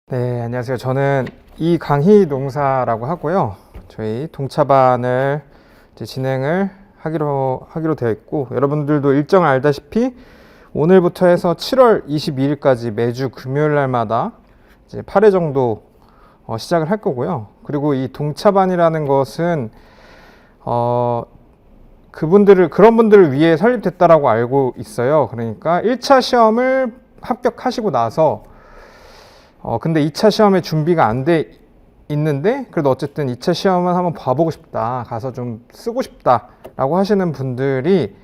네, 안녕하세요. 저는 이강희 농사라고 하고요. 저희 동차반을 이제 진행을 하기로 되어 있고, 여러분들도 일정을 알다시피 오늘부터 해서 7월 22일까지 매주 금요일 날마다 이제 8회 정도 시작을 할 거고요. 그리고 이 동차반이라는 것은 그런 분들을 위해 설립됐다라고 알고 있어요. 그러니까 1차 시험을 합격하시고 나서 근데 2차 시험에 준비가 안 돼 있는데 그래도 어쨌든 2차 시험은 한번 봐보고 싶다, 가서 좀 쓰고 싶다 라고 하시는 분들이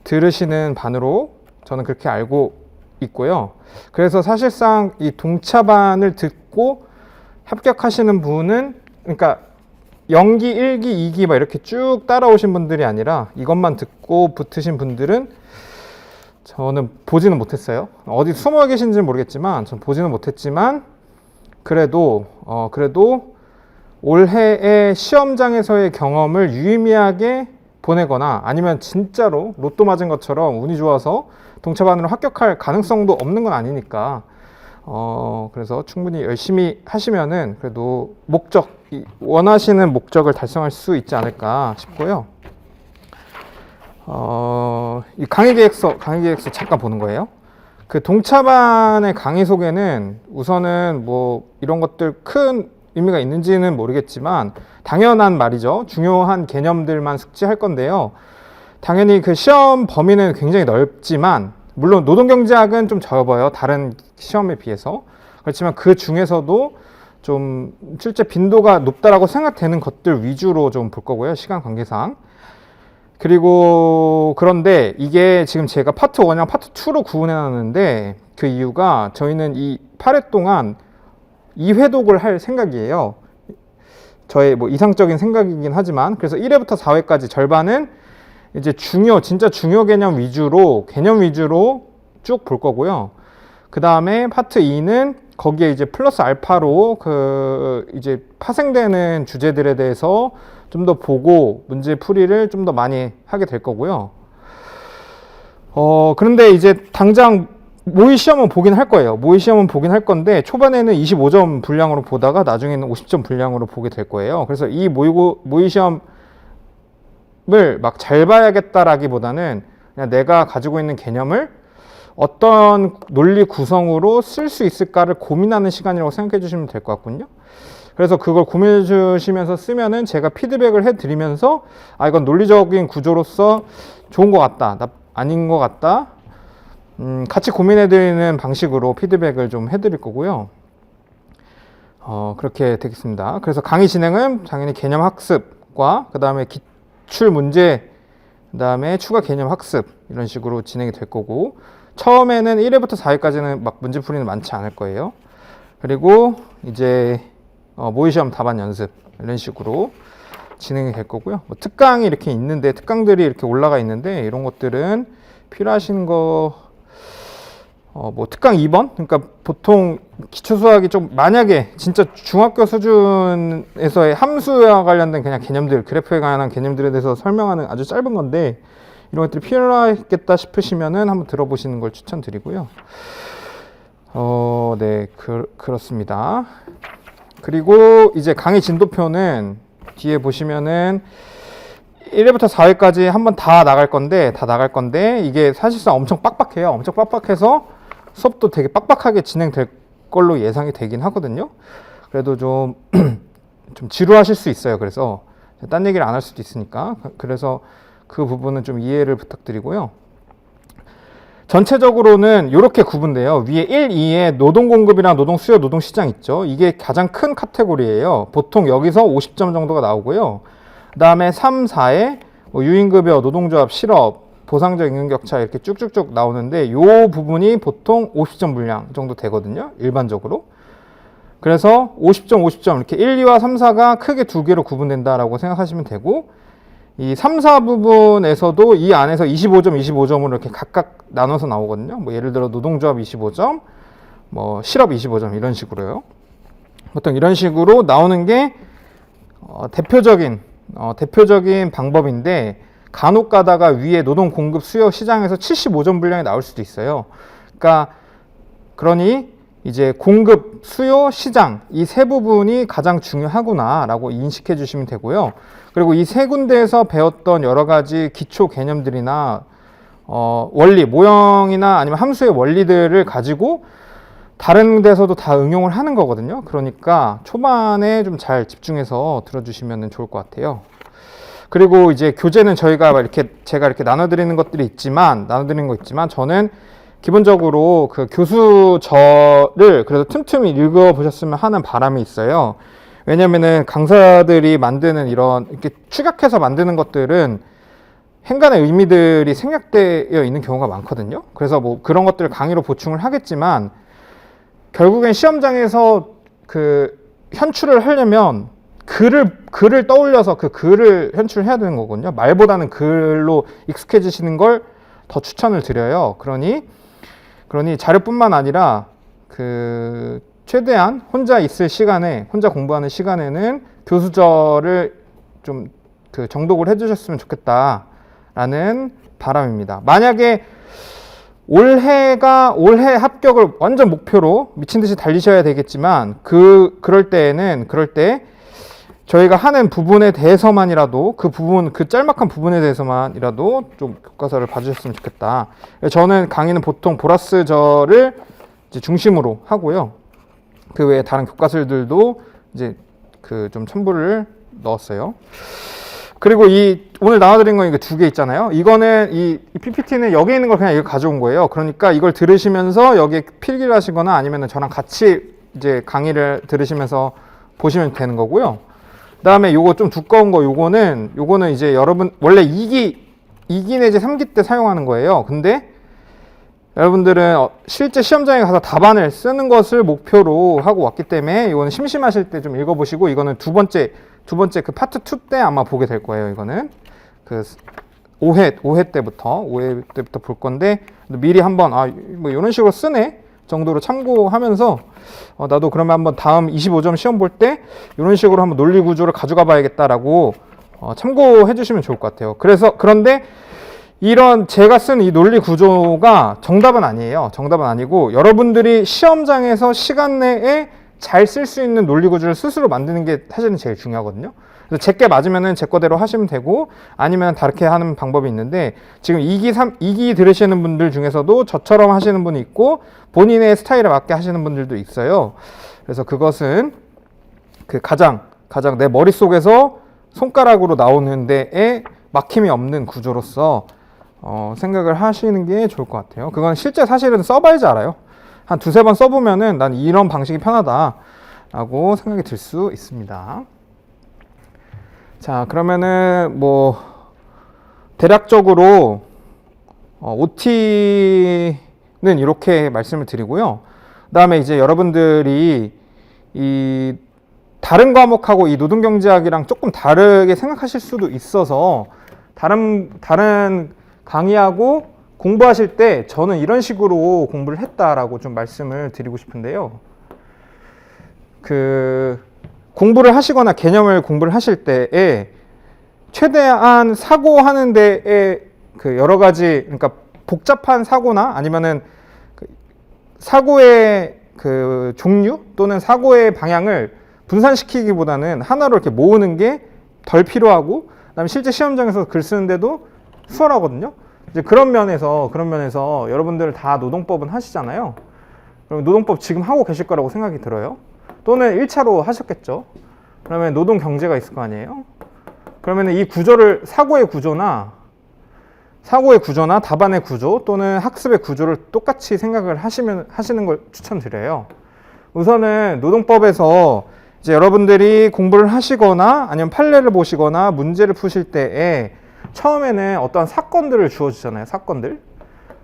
들으시는 반으로 저는 그렇게 알고 있고요. 그래서 사실상 이 동차반을 듣고 합격하시는 분은, 그러니까 0기, 1기, 2기 막 이렇게 쭉 따라오신 분들이 아니라 이것만 듣고 붙으신 분들은 저는 보지는 못했어요. 어디 숨어 계신지는 모르겠지만 전 보지는 못했지만 그래도 올해의 시험장에서의 경험을 유의미하게 보내거나 아니면 진짜로 로또 맞은 것처럼 운이 좋아서 동차반으로 합격할 가능성도 없는 건 아니니까 그래서 충분히 열심히 하시면은 그래도 원하시는 목적을 달성할 수 있지 않을까 싶고요. 이 강의계획서 잠깐 보는 거예요. 그 동차반의 강의 소개는 우선은 뭐 이런 것들 큰 의미가 있는지는 모르겠지만 당연한 말이죠. 중요한 개념들만 숙지할 건데요. 당연히 그 시험 범위는 굉장히 넓지만 물론 노동경제학은 좀 적어요. 다른 시험에 비해서. 그렇지만 그 중에서도 좀 실제 빈도가 높다라고 생각되는 것들 위주로 좀 볼 거고요. 시간 관계상. 그리고 그런데 이게 지금 제가 파트 1이랑 파트 2로 구분해 놨는데 그 이유가 저희는 이 8회 동안 2회독을 할 생각이에요. 저의 뭐 이상적인 생각이긴 하지만, 그래서 1회부터 4회까지 절반은 이제 진짜 중요 개념 위주로 쭉 볼 거고요. 그 다음에 파트 2는 거기에 이제 플러스 알파로 이제 파생되는 주제들에 대해서 좀 더 보고 문제 풀이를 좀 더 많이 하게 될 거고요. 그런데 이제 당장 모의 시험은 보긴 할 거예요. 모의 시험은 보긴 할 건데 초반에는 25점 분량으로 보다가 나중에는 50점 분량으로 보게 될 거예요. 그래서 이 모의 시험을 막 잘 봐야겠다라기보다는 그냥 내가 가지고 있는 개념을 어떤 논리 구성으로 쓸 수 있을까를 고민하는 시간이라고 생각해 주시면 될 것 같군요. 그래서 그걸 고민해 주시면서 쓰면은 제가 피드백을 해 드리면서 이건 논리적인 구조로서 좋은 것 같다, 아닌 것 같다, 같이 고민해 드리는 방식으로 피드백을 좀 해 드릴 거고요. 그렇게 되겠습니다. 그래서 강의 진행은 당연히 개념 학습과 그 다음에 기출 문제, 그 다음에 추가 개념 학습 이런 식으로 진행이 될 거고, 처음에는 1회부터 4회까지는 막 문제 풀이는 많지 않을 거예요. 그리고 이제 모의 시험 답안 연습 이런 식으로 진행이 될 거고요. 뭐 특강이 이렇게 있는데, 특강들이 이렇게 올라가 있는데 이런 것들은 필요하신 거 뭐 특강 2번? 그러니까 보통 기초수학이 좀 만약에 진짜 중학교 수준에서의 함수와 관련된 그냥 개념들, 그래프에 관한 개념들에 대해서 설명하는 아주 짧은 건데 이런 것들이 필요하겠다 싶으시면은 한번 들어보시는 걸 추천드리고요. 네, 그렇습니다. 그리고 이제 강의 진도표는 뒤에 보시면은 1회부터 4회까지 한번 다 나갈 건데 이게 사실상 엄청 빡빡해요. 엄청 빡빡해서 수업도 되게 빡빡하게 진행될 걸로 예상이 되긴 하거든요. 그래도 좀 지루하실 수 있어요. 그래서 딴 얘기를 안 할 수도 있으니까. 그래서 그 부분은 좀 이해를 부탁드리고요. 전체적으로는 이렇게 구분돼요. 위에 1, 2에 노동공급이랑 노동수요, 노동시장 있죠. 이게 가장 큰 카테고리예요. 보통 여기서 50점 정도가 나오고요. 그 다음에 3, 4에 유인급여, 노동조합, 실업, 보상적 임금격차 이렇게 쭉쭉쭉 나오는데 이 부분이 보통 50점 분량 정도 되거든요. 일반적으로. 그래서 50점 이렇게 1, 2와 3, 4가 크게 두 개로 구분된다라고 생각하시면 되고, 이 3, 4 부분에서도 이 안에서 25점으로 이렇게 각각 나눠서 나오거든요. 뭐 예를 들어 노동조합 25점, 뭐 실업 25점 이런 식으로요. 보통 이런 식으로 나오는 게 대표적인 방법인데, 간혹 가다가 위에 노동 공급 수요 시장에서 75점 분량이 나올 수도 있어요. 그러니 이제 공급, 수요, 시장 이 세 부분이 가장 중요하구나라고 인식해 주시면 되고요. 그리고 이 세 군데에서 배웠던 여러 가지 기초 개념들이나 원리, 모형이나 아니면 함수의 원리들을 가지고 다른 데서도 다 응용을 하는 거거든요. 그러니까 초반에 좀 잘 집중해서 들어주시면 좋을 것 같아요. 그리고 이제 교재는 제가 이렇게 나눠드리는 거 있지만 저는 기본적으로 그 교수저를 그래도 틈틈이 읽어보셨으면 하는 바람이 있어요. 왜냐면은 강사들이 만드는 이렇게 축약해서 만드는 것들은 행간의 의미들이 생략되어 있는 경우가 많거든요. 그래서 뭐 그런 것들을 강의로 보충을 하겠지만 결국엔 시험장에서 그 현출을 하려면 글을 떠올려서 그 글을 현출해야 되는 거거든요. 말보다는 글로 익숙해지시는 걸 더 추천을 드려요. 그러니 자료뿐만 아니라 그 최대한 혼자 있을 시간에, 혼자 공부하는 시간에는 교수저를 좀 그 정독을 해주셨으면 좋겠다라는 바람입니다. 만약에 올해 합격을 완전 목표로 미친 듯이 달리셔야 되겠지만 그럴 때 저희가 하는 부분에 대해서만이라도 그 짤막한 부분에 대해서만이라도 좀 교과서를 봐주셨으면 좋겠다. 저는 강의는 보통 보라스저를 이제 중심으로 하고요. 그 외에 다른 교과서들도 이제 그 좀 첨부를 넣었어요. 그리고 오늘 나와드린 거 이거 두 개 있잖아요. 이거는 이 PPT는 여기 있는 걸 그냥 이거 가져온 거예요. 그러니까 이걸 들으시면서 여기에 필기를 하시거나 아니면 저랑 같이 이제 강의를 들으시면서 보시면 되는 거고요. 그 다음에 요거 좀 두꺼운 거, 요거는 이제 여러분, 원래 2기 내지 3기 때 사용하는 거예요. 근데 여러분들은 실제 시험장에 가서 답안을 쓰는 것을 목표로 하고 왔기 때문에 이거는 심심하실 때 좀 읽어보시고, 이거는 두 번째 그 파트 2 때 아마 보게 될 거예요. 이거는 그 5회 때부터 볼 건데, 미리 한번 뭐 이런 식으로 쓰네 정도로 참고하면서 나도 그러면 한번 다음 25점 시험 볼 때 이런 식으로 한번 논리 구조를 가져가 봐야겠다라고 참고해 주시면 좋을 것 같아요. 그런데 이런 제가 쓴 이 논리 구조가 정답은 아니에요. 정답은 아니고 여러분들이 시험장에서 시간 내에 잘 쓸 수 있는 논리 구조를 스스로 만드는 게 사실은 제일 중요하거든요. 그래서 제게 맞으면은 제 거대로 하시면 되고, 아니면 다르게 하는 방법이 있는데, 지금 2기 들으시는 분들 중에서도 저처럼 하시는 분이 있고 본인의 스타일에 맞게 하시는 분들도 있어요. 그래서 그것은 그 가장 내 머릿속에서 손가락으로 나오는 데에 막힘이 없는 구조로서 생각을 하시는 게 좋을 것 같아요. 그건 실제 사실은 써봐야지 알아요. 한 두세 번 써보면은 난 이런 방식이 편하다라고 생각이 들 수 있습니다. 자, 그러면은 뭐 대략적으로 OT는 이렇게 말씀을 드리고요. 그 다음에 이제 여러분들이 이 다른 과목하고 이 노동경제학이랑 조금 다르게 생각하실 수도 있어서 다른 강의하고 공부하실 때 저는 이런 식으로 공부를 했다라고 좀 말씀을 드리고 싶은데요. 그 공부를 하시거나 개념을 공부를 하실 때에 최대한 사고하는 데에 그 여러 가지, 그러니까 복잡한 사고나 아니면은 그 사고의 그 종류 또는 사고의 방향을 분산시키기보다는 하나로 이렇게 모으는 게 덜 필요하고, 그다음에 실제 시험장에서 글 쓰는데도 수월하거든요. 이제 그런 면에서 여러분들 다 노동법은 하시잖아요. 그럼 노동법 지금 하고 계실 거라고 생각이 들어요. 또는 1차로 하셨겠죠. 그러면 노동 경제가 있을 거 아니에요. 그러면 이 구조를 사고의 구조나 답안의 구조 또는 학습의 구조를 똑같이 생각을 하시는 걸 추천드려요. 우선은 노동법에서 이제 여러분들이 공부를 하시거나 아니면 판례를 보시거나 문제를 푸실 때에 처음에는 어떠한 사건들을 주어주잖아요.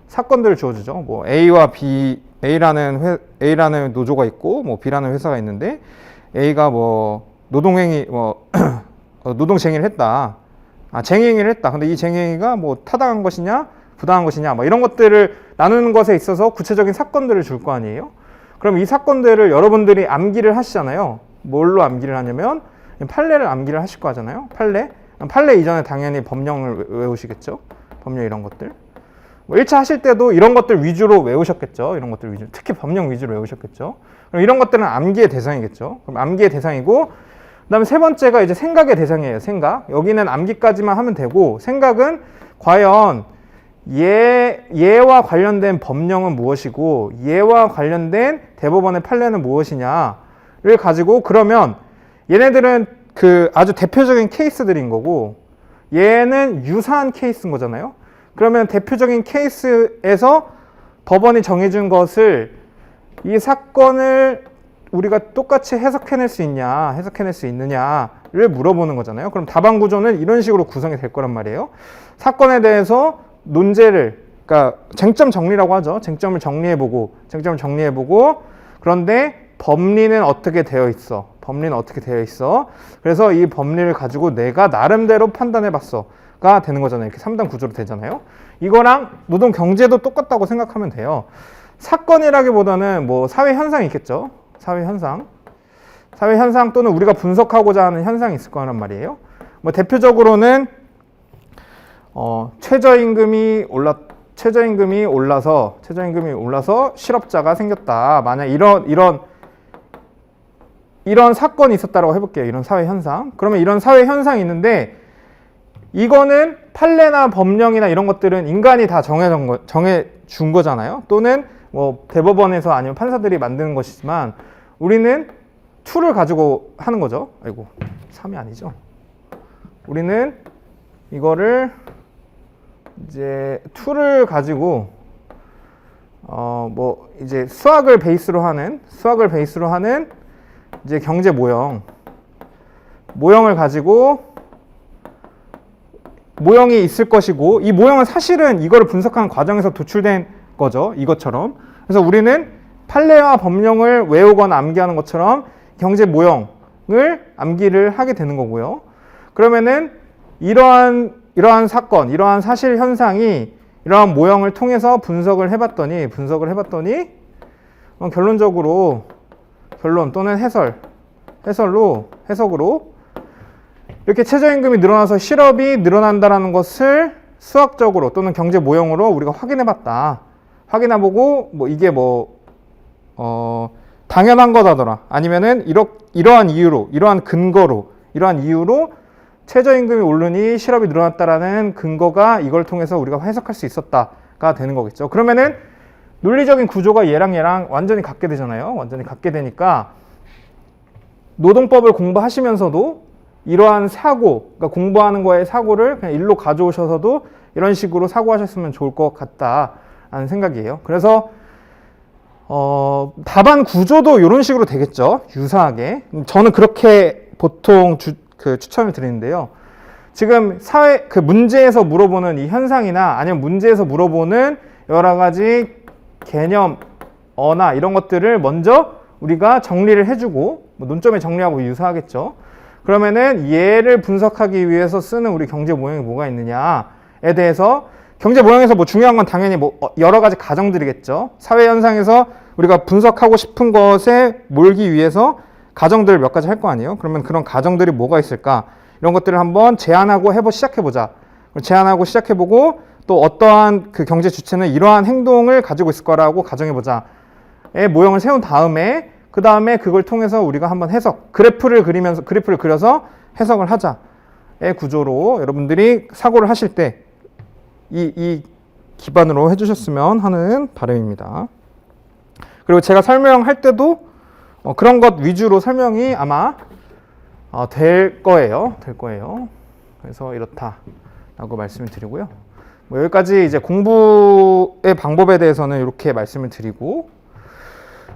사건들을 주어주죠. 뭐 A와 B, A라는 노조가 있고 뭐 B라는 회사가 있는데, A가 뭐 노동쟁의를 했다. 쟁의행위를 했다. 근데 이 쟁의행위가 뭐 타당한 것이냐, 부당한 것이냐, 뭐 이런 것들을 나누는 것에 있어서 구체적인 사건들을 줄 거 아니에요. 그럼 이 사건들을 여러분들이 암기를 하시잖아요. 뭘로 암기를 하냐면 판례를 암기를 하실 거 하잖아요. 판례 이전에 당연히 법령을 외우시겠죠. 법령 이런 것들. 뭐 1차 하실 때도 이런 것들 위주로 외우셨겠죠. 이런 것들 위주로, 특히 법령 위주로 외우셨겠죠. 그럼 이런 것들은 암기의 대상이겠죠. 그럼 암기의 대상이고, 그 다음에 세 번째가 이제 생각의 대상이에요. 생각. 여기는 암기까지만 하면 되고, 생각은 과연 얘와 관련된 법령은 무엇이고 얘와 관련된 대법원의 판례는 무엇이냐를 가지고, 그러면 얘네들은 그 아주 대표적인 케이스들인 거고 얘는 유사한 케이스인 거잖아요. 그러면 대표적인 케이스에서 법원이 정해준 것을, 이 사건을 우리가 똑같이 해석해낼 수 있냐, 해석해낼 수 있느냐를 물어보는 거잖아요. 그럼 답안 구조는 이런 식으로 구성이 될 거란 말이에요. 사건에 대해서 논제를, 그러니까 쟁점 정리라고 하죠. 쟁점을 정리해보고, 그런데 법리는 어떻게 되어 있어? 법리는 어떻게 되어 있어? 그래서 이 법리를 가지고 내가 나름대로 판단해봤어가 되는 거잖아요. 이렇게 3단 구조로 되잖아요. 이거랑 노동 경제도 똑같다고 생각하면 돼요. 사건이라기보다는 뭐 사회 현상이 있겠죠. 사회 현상 또는 우리가 분석하고자 하는 현상이 있을 거란 말이에요. 뭐 대표적으로는 최저임금이 올라서 실업자가 생겼다. 만약 이런 사건이 있었다라고 해볼게요. 이런 사회 현상. 그러면 이런 사회 현상이 있는데, 이거는 판례나 법령이나 이런 것들은 인간이 다 정해준 거잖아요. 또는 뭐 대법원에서 아니면 판사들이 만드는 것이지만, 우리는 툴을 가지고 하는 거죠. 아이고, 3이 아니죠. 우리는 이거를 이제 툴을 가지고 뭐 이제 수학을 베이스로 하는 이제 경제 모형을 가지고, 모형이 있을 것이고, 이 모형은 사실은 이거를 분석하는 과정에서 도출된 거죠. 이것처럼. 그래서 우리는 판례와 법령을 외우거나 암기하는 것처럼 경제 모형을 암기를 하게 되는 거고요. 그러면은 이러한 사건, 이러한 사실 현상이 이러한 모형을 통해서 분석을 해봤더니 결론적으로 또는 해석으로 이렇게 최저임금이 늘어나서 실업이 늘어난다라는 것을 수학적으로 또는 경제 모형으로 우리가 확인해봤다. 확인해보고 뭐 이게 당연한 거다더라. 아니면은 이러한 이유로 최저임금이 오르니 실업이 늘어났다라는 근거가 이걸 통해서 우리가 해석할 수 있었다가 되는 거겠죠. 그러면은 논리적인 구조가 얘랑 완전히 같게 되잖아요. 완전히 같게 되니까 노동법을 공부하시면서도 이러한 그러니까 공부하는 거에 사고를 그냥 일로 가져오셔서도 이런 식으로 사고하셨으면 좋을 것 같다라는 생각이에요. 그래서 답안 구조도 이런 식으로 되겠죠. 유사하게. 저는 그렇게 보통 추천을 드리는데요. 지금 문제에서 물어보는 이 현상이나 아니면 문제에서 물어보는 여러 가지 개념어나 이런 것들을 먼저 우리가 정리를 해주고, 뭐 논점에 정리하고 유사하겠죠. 그러면은 얘를 분석하기 위해서 쓰는 우리 경제 모형이 뭐가 있느냐에 대해서, 경제 모형에서 뭐 중요한 건 당연히 뭐 여러 가지 가정들이겠죠. 사회 현상에서 우리가 분석하고 싶은 것에 몰기 위해서 가정들을 몇 가지 할 거 아니에요. 그러면 그런 가정들이 뭐가 있을까? 이런 것들을 한번 제안하고 시작해보자. 제안하고 시작해보고, 또 어떠한 그 경제 주체는 이러한 행동을 가지고 있을 거라고 가정해보자의 모형을 세운 다음에, 그 다음에 그걸 통해서 우리가 한번 그래프를 그려서 해석을 하자의 구조로 여러분들이 사고를 하실 때 이 기반으로 해주셨으면 하는 바람입니다. 그리고 제가 설명할 때도 그런 것 위주로 설명이 아마 될 거예요. 그래서 이렇다라고 말씀을 드리고요. 뭐 여기까지 이제 공부의 방법에 대해서는 이렇게 말씀을 드리고,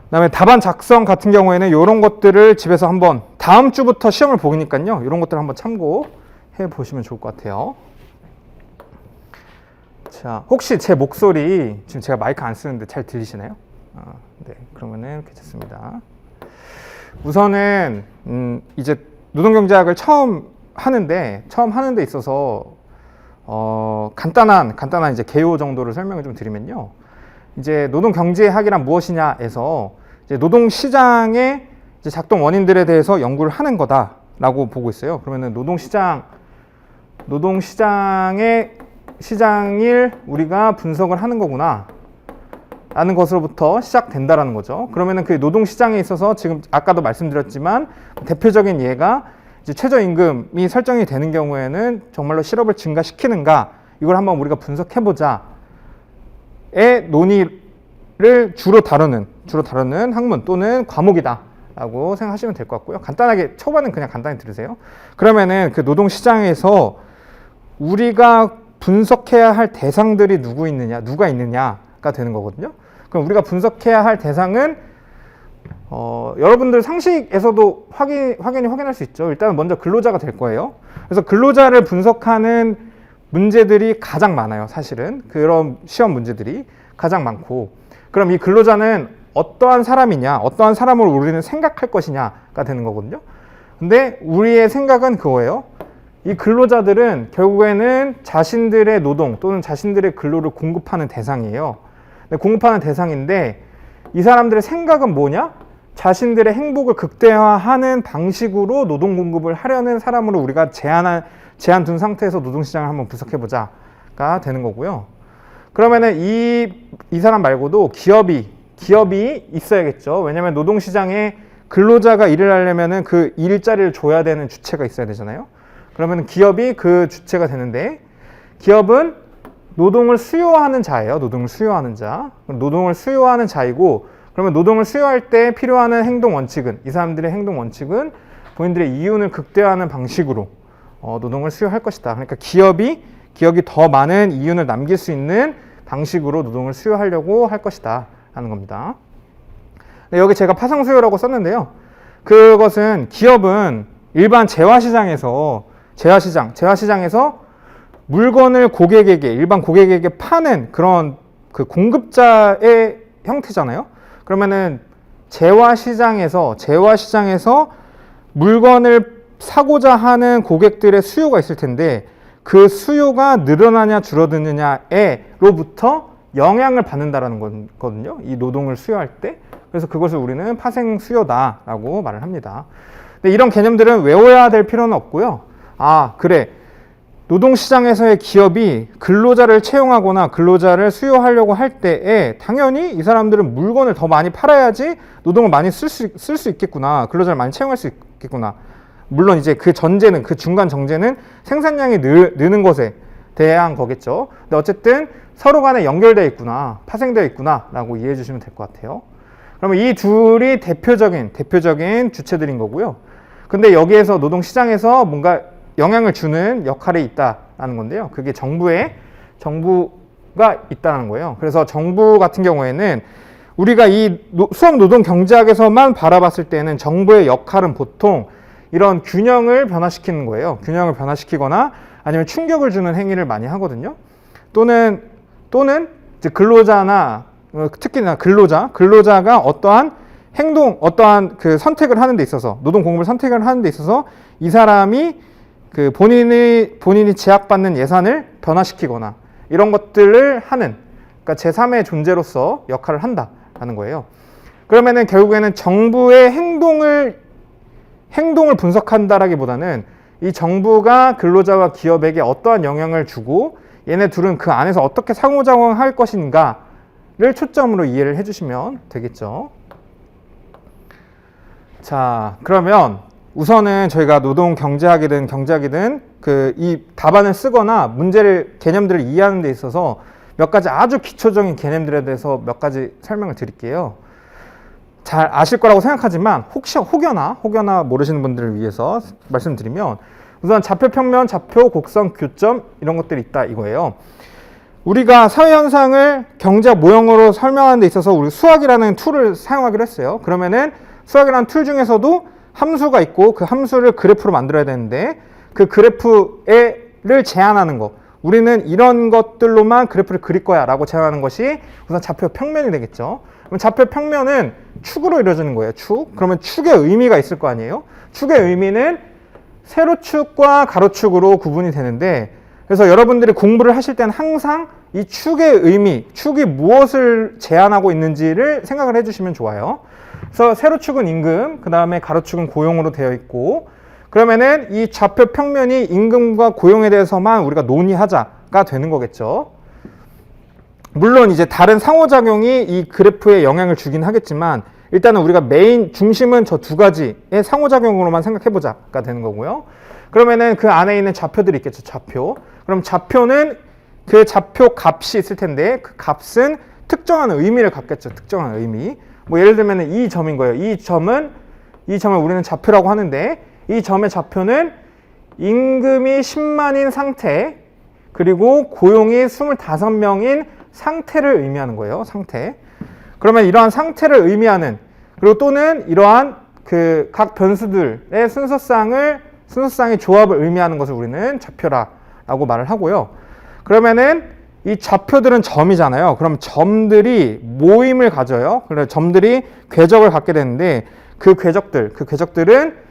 그다음에 답안 작성 같은 경우에는 이런 것들을 집에서 한번 다음 주부터 시험을 보니까요. 이런 것들 한번 참고해 보시면 좋을 것 같아요. 자, 혹시 제 목소리 지금 제가 마이크 안 쓰는데 잘 들리시나요? 네, 그러면은 괜찮습니다. 우선은 이제 노동경제학을 처음 하는데 있어서 간단한 이제 개요 정도를 설명을 좀 드리면요. 이제 노동경제학이란 무엇이냐에서 이제 노동시장의 이제 작동 원인들에 대해서 연구를 하는 거다라고 보고 있어요. 그러면은 노동시장의 시장을 우리가 분석을 하는 거구나 라는 것으로부터 시작된다라는 거죠. 그러면은 그 노동시장에 있어서 지금 아까도 말씀드렸지만 대표적인 예가 이제 최저임금이 설정이 되는 경우에는 정말로 실업을 증가시키는가, 이걸 한번 우리가 분석해보자의 논의를 주로 다루는 학문 또는 과목이다 라고 생각하시면 될 것 같고요. 간단하게 초반은 그냥 간단히 들으세요. 그러면은 그 노동시장에서 우리가 분석해야 할 대상들이 누가 있느냐가 되는 거거든요. 그럼 우리가 분석해야 할 대상은 여러분들 상식에서도 확인할 수 있죠. 일단 먼저 근로자가 될 거예요. 그래서 근로자를 분석하는 문제들이 가장 많아요. 사실은 그런 시험 문제들이 가장 많고, 그럼 이 근로자는 어떠한 사람이냐, 어떠한 사람을 우리는 생각할 것이냐가 되는 거거든요. 근데 우리의 생각은 그거예요. 이 근로자들은 결국에는 자신들의 노동 또는 자신들의 근로를 공급하는 대상이에요. 공급하는 대상인데 이 사람들의 생각은 뭐냐? 자신들의 행복을 극대화하는 방식으로 노동 공급을 하려는 사람으로 우리가 제한 둔 상태에서 노동시장을 한번 분석해보자가 되는 거고요. 그러면은 이 사람 말고도 기업이 있어야겠죠. 왜냐하면 노동시장에 근로자가 일을 하려면은 그 일자리를 줘야 되는 주체가 있어야 되잖아요. 그러면 기업이 그 주체가 되는데, 기업은 노동을 수요하는 자예요. 노동을 수요하는 자. 노동을 수요하는 자이고, 그러면 노동을 수요할 때 필요한 행동 원칙은, 이 사람들의 행동 원칙은 본인들의 이윤을 극대화하는 방식으로 노동을 수요할 것이다. 그러니까 기업이 더 많은 이윤을 남길 수 있는 방식으로 노동을 수요하려고 할 것이다 라는 겁니다. 여기 제가 파상 수요라고 썼는데요. 그것은 기업은 일반 재화시장에서 물건을 일반 고객에게 파는 그런 그 공급자의 형태잖아요. 그러면은 재화시장에서 물건을 사고자 하는 고객들의 수요가 있을 텐데, 그 수요가 늘어나냐 줄어드느냐로부터 영향을 받는다라는 거거든요. 이 노동을 수요할 때. 그래서 그것을 우리는 파생 수요다라고 말을 합니다. 근데 이런 개념들은 외워야 될 필요는 없고요. 그래. 노동시장에서의 기업이 근로자를 채용하거나 근로자를 수요하려고 할 때에 당연히 이 사람들은 물건을 더 많이 팔아야지 노동을 많이 쓸 수 있겠구나. 근로자를 많이 채용할 수 있겠구나. 물론 이제 그 중간 정제는 생산량이 느는 것에 대한 거겠죠. 근데 어쨌든 서로 간에 연결되어 있구나, 파생되어 있구나 라고 이해해 주시면 될 것 같아요. 그러면 이 둘이 대표적인 주체들인 거고요. 근데 여기에서 노동시장에서 뭔가 영향을 주는 역할이 있다라는 건데요. 그게 정부가 있다는 거예요. 그래서 정부 같은 경우에는 우리가 이 수학노동 경제학에서만 바라봤을 때는 정부의 역할은 보통 이런 균형을 변화시키는 거예요. 균형을 변화시키거나 아니면 충격을 주는 행위를 많이 하거든요. 또는 이제 근로자나 특히나 근로자가 어떠한 그 선택을 하는 데 있어서, 노동 공급을 선택을 하는 데 있어서 이 사람이 그 본인이 제약받는 예산을 변화시키거나 이런 것들을 하는, 그러니까 제3의 존재로서 역할을 한다라는 거예요. 그러면은 결국에는 정부의 행동을 분석한다라기보다는 이 정부가 근로자와 기업에게 어떠한 영향을 주고 얘네 둘은 그 안에서 어떻게 상호작용할 것인가를 초점으로 이해를 해주시면 되겠죠. 자, 그러면 우선은 저희가 노동 경제학이든 이 답안을 쓰거나 개념들을 이해하는 데 있어서 몇 가지 아주 기초적인 개념들에 대해서 몇 가지 설명을 드릴게요. 잘 아실 거라고 생각하지만 혹여나 모르시는 분들을 위해서 말씀드리면, 우선 좌표평면, 좌표, 곡선, 교점 이런 것들이 있다 이거예요. 우리가 사회현상을 경제학 모형으로 설명하는 데 있어서 우리 수학이라는 툴을 사용하기로 했어요. 그러면은 수학이라는 툴 중에서도 함수가 있고 그 함수를 그래프로 만들어야 되는데, 그 그래프를 제한하는 거, 우리는 이런 것들로만 그래프를 그릴 거야 라고 제한하는 것이 우선 좌표 평면이 되겠죠. 그럼 좌표 평면은 축으로 이루어지는 거예요. 그러면 축의 의미가 있을 거 아니에요. 축의 의미는 세로축과 가로축으로 구분이 되는데, 그래서 여러분들이 공부를 하실 때는 항상 이 축의 의미, 축이 무엇을 제한하고 있는지를 생각을 해주시면 좋아요. 그래서 세로축은 임금, 그 다음에 가로축은 고용으로 되어 있고, 그러면은 이 좌표 평면이 임금과 고용에 대해서만 우리가 논의하자 된다가 되는 거겠죠. 물론 이제 다른 상호작용이 이 그래프에 영향을 주긴 하겠지만 일단은 우리가 메인 중심은 저 두 가지의 상호작용으로만 생각해보자가 되는 거고요. 그러면은 그 안에 있는 좌표들이 있겠죠. 좌표. 그럼 좌표는 그 좌표 값이 있을 텐데 그 값은 특정한 의미를 갖겠죠. 특정한 의미. 뭐 예를 들면은 이 점인 거예요. 이 점을 우리는 좌표라고 하는데 이 점의 좌표는 임금이 10만인 상태 그리고 고용이 25명인 상태를 의미하는 거예요. 상태. 그러면 이러한 상태를 의미하는 그리고 또는 이러한 그 각 변수들의 순서쌍의 조합을 의미하는 것을 우리는 좌표라고 말을 하고요. 그러면은 이 좌표들은 점이잖아요. 그럼 점들이 모임을 가져요. 그래서 점들이 궤적을 갖게 되는데 그 궤적들은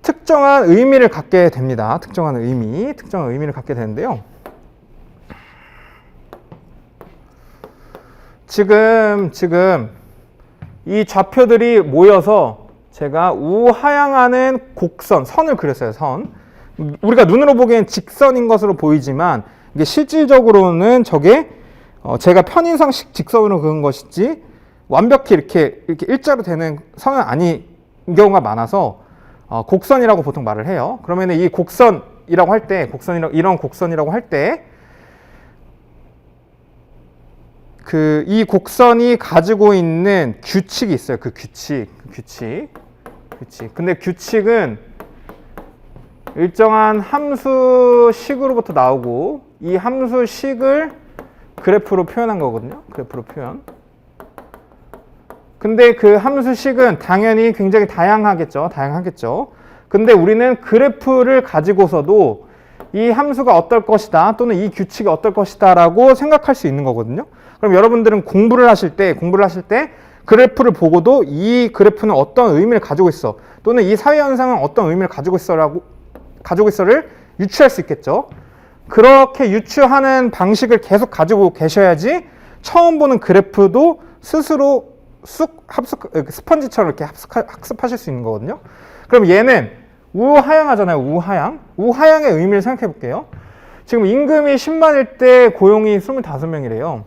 특정한 의미를 갖게 됩니다. 특정한 의미를 갖게 되는데요. 지금 이 좌표들이 모여서 제가 우하향하는 곡선, 선을 그렸어요. 선. 우리가 눈으로 보기엔 직선인 것으로 보이지만 이게 실질적으로는 저게 제가 편인상식 직선으로 그은 것이지 완벽히 이렇게 일자로 되는 선은 아닌 경우가 많아서 곡선이라고 보통 말을 해요. 그러면 이 곡선이라고 할 때, 이런 곡선이라고 할 때, 이 곡선이 가지고 있는 규칙이 있어요. 그 규칙. 근데 규칙은 일정한 함수식으로부터 나오고 이 함수식을 그래프로 표현한 거거든요. 그래프로 표현. 근데 그 함수식은 당연히 굉장히 다양하겠죠. 근데 우리는 그래프를 가지고서도 이 함수가 어떨 것이다 또는 이 규칙이 어떨 것이다 라고 생각할 수 있는 거거든요. 그럼 여러분들은 공부를 하실 때 그래프를 보고도 이 그래프는 어떤 의미를 가지고 있어 또는 이 사회현상은 어떤 의미를 가지고 있어를 유추할 수 있겠죠. 그렇게 유추하는 방식을 계속 가지고 계셔야지 처음 보는 그래프도 스스로 스펀지처럼 이렇게 학습하실 수 있는 거거든요. 그럼 얘는 우하향하잖아요. 우하향의 의미를 생각해 볼게요. 지금 임금이 10만일 때 고용이 25명이래요.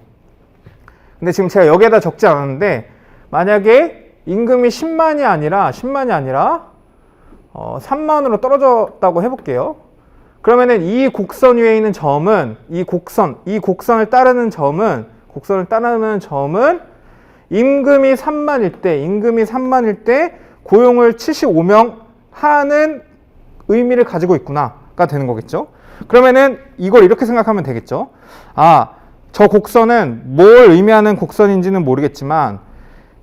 근데 지금 제가 여기에다 적지 않았는데 만약에 임금이 10만이 아니라 3만으로 떨어졌다고 해볼게요. 그러면은 이 곡선 위에 있는 점은 이 곡선을 따르는 점은 임금이 3만일 때 고용을 75명 하는 의미를 가지고 있구나가 되는 거겠죠. 그러면은 이걸 이렇게 생각하면 되겠죠. 저 곡선은 뭘 의미하는 곡선인지는 모르겠지만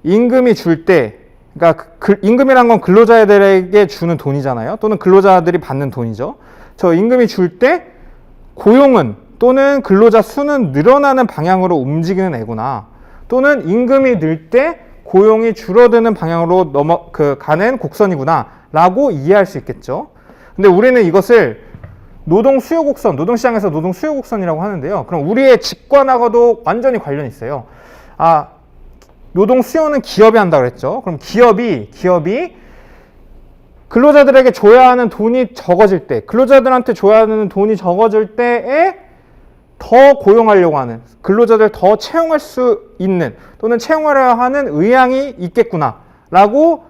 임금이 줄 때, 그러니까 임금이란 건 근로자들에게 주는 돈이잖아요. 또는 근로자들이 받는 돈이죠. 저 임금이 줄 때 고용은 또는 근로자 수는 늘어나는 방향으로 움직이는 애구나. 또는 임금이 늘 때 고용이 줄어드는 방향으로 가는 곡선이구나 라고 이해할 수 있겠죠. 근데 우리는 이것을 노동시장에서 노동 수요 곡선이라고 하는데요. 그럼 우리의 직관하고도 완전히 관련이 있어요. 노동 수요는 기업이 한다고 그랬죠. 그럼 기업이 근로자들에게 줘야 하는 돈이 적어질 때, 근로자들한테 줘야 하는 돈이 적어질 때에 더 고용하려고 하는, 근로자들 더 채용할 수 있는 또는 채용하려 하는 의향이 있겠구나 라고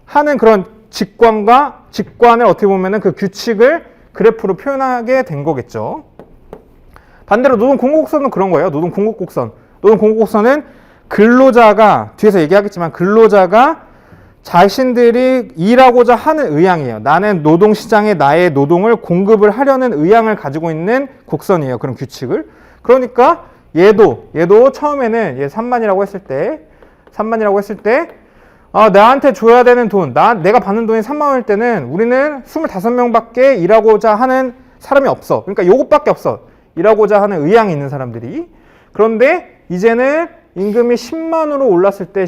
하는 그런 직관을 어떻게 보면은 그 규칙을 그래프로 표현하게 된 거겠죠. 반대로 노동공급곡선은 그런 거예요. 노동공급곡선은 근로자가, 뒤에서 얘기하겠지만 근로자가 자신들이 일하고자 하는 의향이에요. 나는 노동시장에 나의 노동을 공급을 하려는 의향을 가지고 있는 곡선이에요. 그런 규칙을. 그러니까 얘도 처음에는 얘 3만이라고 했을 때 나한테 줘야 되는 돈, 내가 받는 돈이 3만 원일 때는 우리는 25명밖에 일하고자 하는 사람이 없어. 그러니까 요것밖에 없어. 일하고자 하는 의향이 있는 사람들이. 그런데 이제는 임금이 10만으로 올랐을 때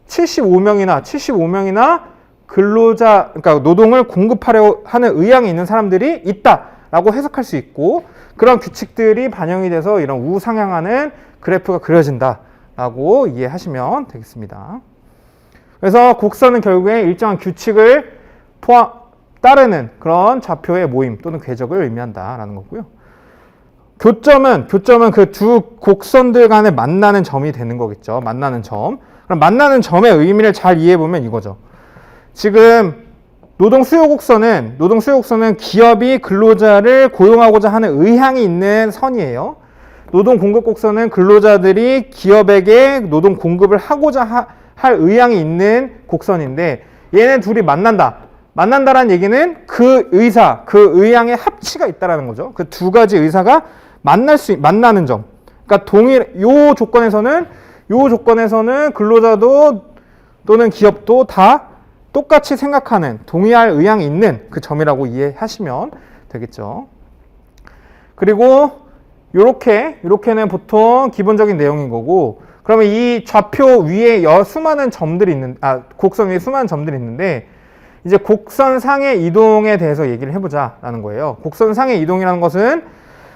75명이나 근로자, 그러니까 노동을 공급하려 하는 의향이 있는 사람들이 있다라고 해석할 수 있고, 그런 규칙들이 반영이 돼서 이런 우상향하는 그래프가 그려진다라고 이해하시면 되겠습니다. 그래서 곡선은 결국에 일정한 규칙을 따르는 그런 좌표의 모임 또는 궤적을 의미한다라는 거고요. 교점은 그 두 곡선들 간에 만나는 점이 되는 거겠죠. 만나는 점. 그럼 만나는 점의 의미를 잘 이해해 보면 이거죠. 지금 노동 수요 곡선은 기업이 근로자를 고용하고자 하는 의향이 있는 선이에요. 노동 공급 곡선은 근로자들이 기업에게 노동 공급을 하고자 할 의향이 있는 곡선인데, 얘네 둘이 만난다라는 얘기는 그 의향의 합치가 있다라는 거죠. 그 두 가지 의사가 만나는 점. 그러니까 요 조건에서는 근로자도 또는 기업도 다 똑같이 생각하는, 동의할 의향이 있는 그 점이라고 이해하시면 되겠죠. 그리고 요렇게는 보통 기본적인 내용인 거고, 그러면 이 좌표 위에 수많은 점들이 곡선 위에 수많은 점들이 있는데, 이제 곡선 상의 이동에 대해서 얘기를 해보자라는 거예요. 곡선 상의 이동이라는 것은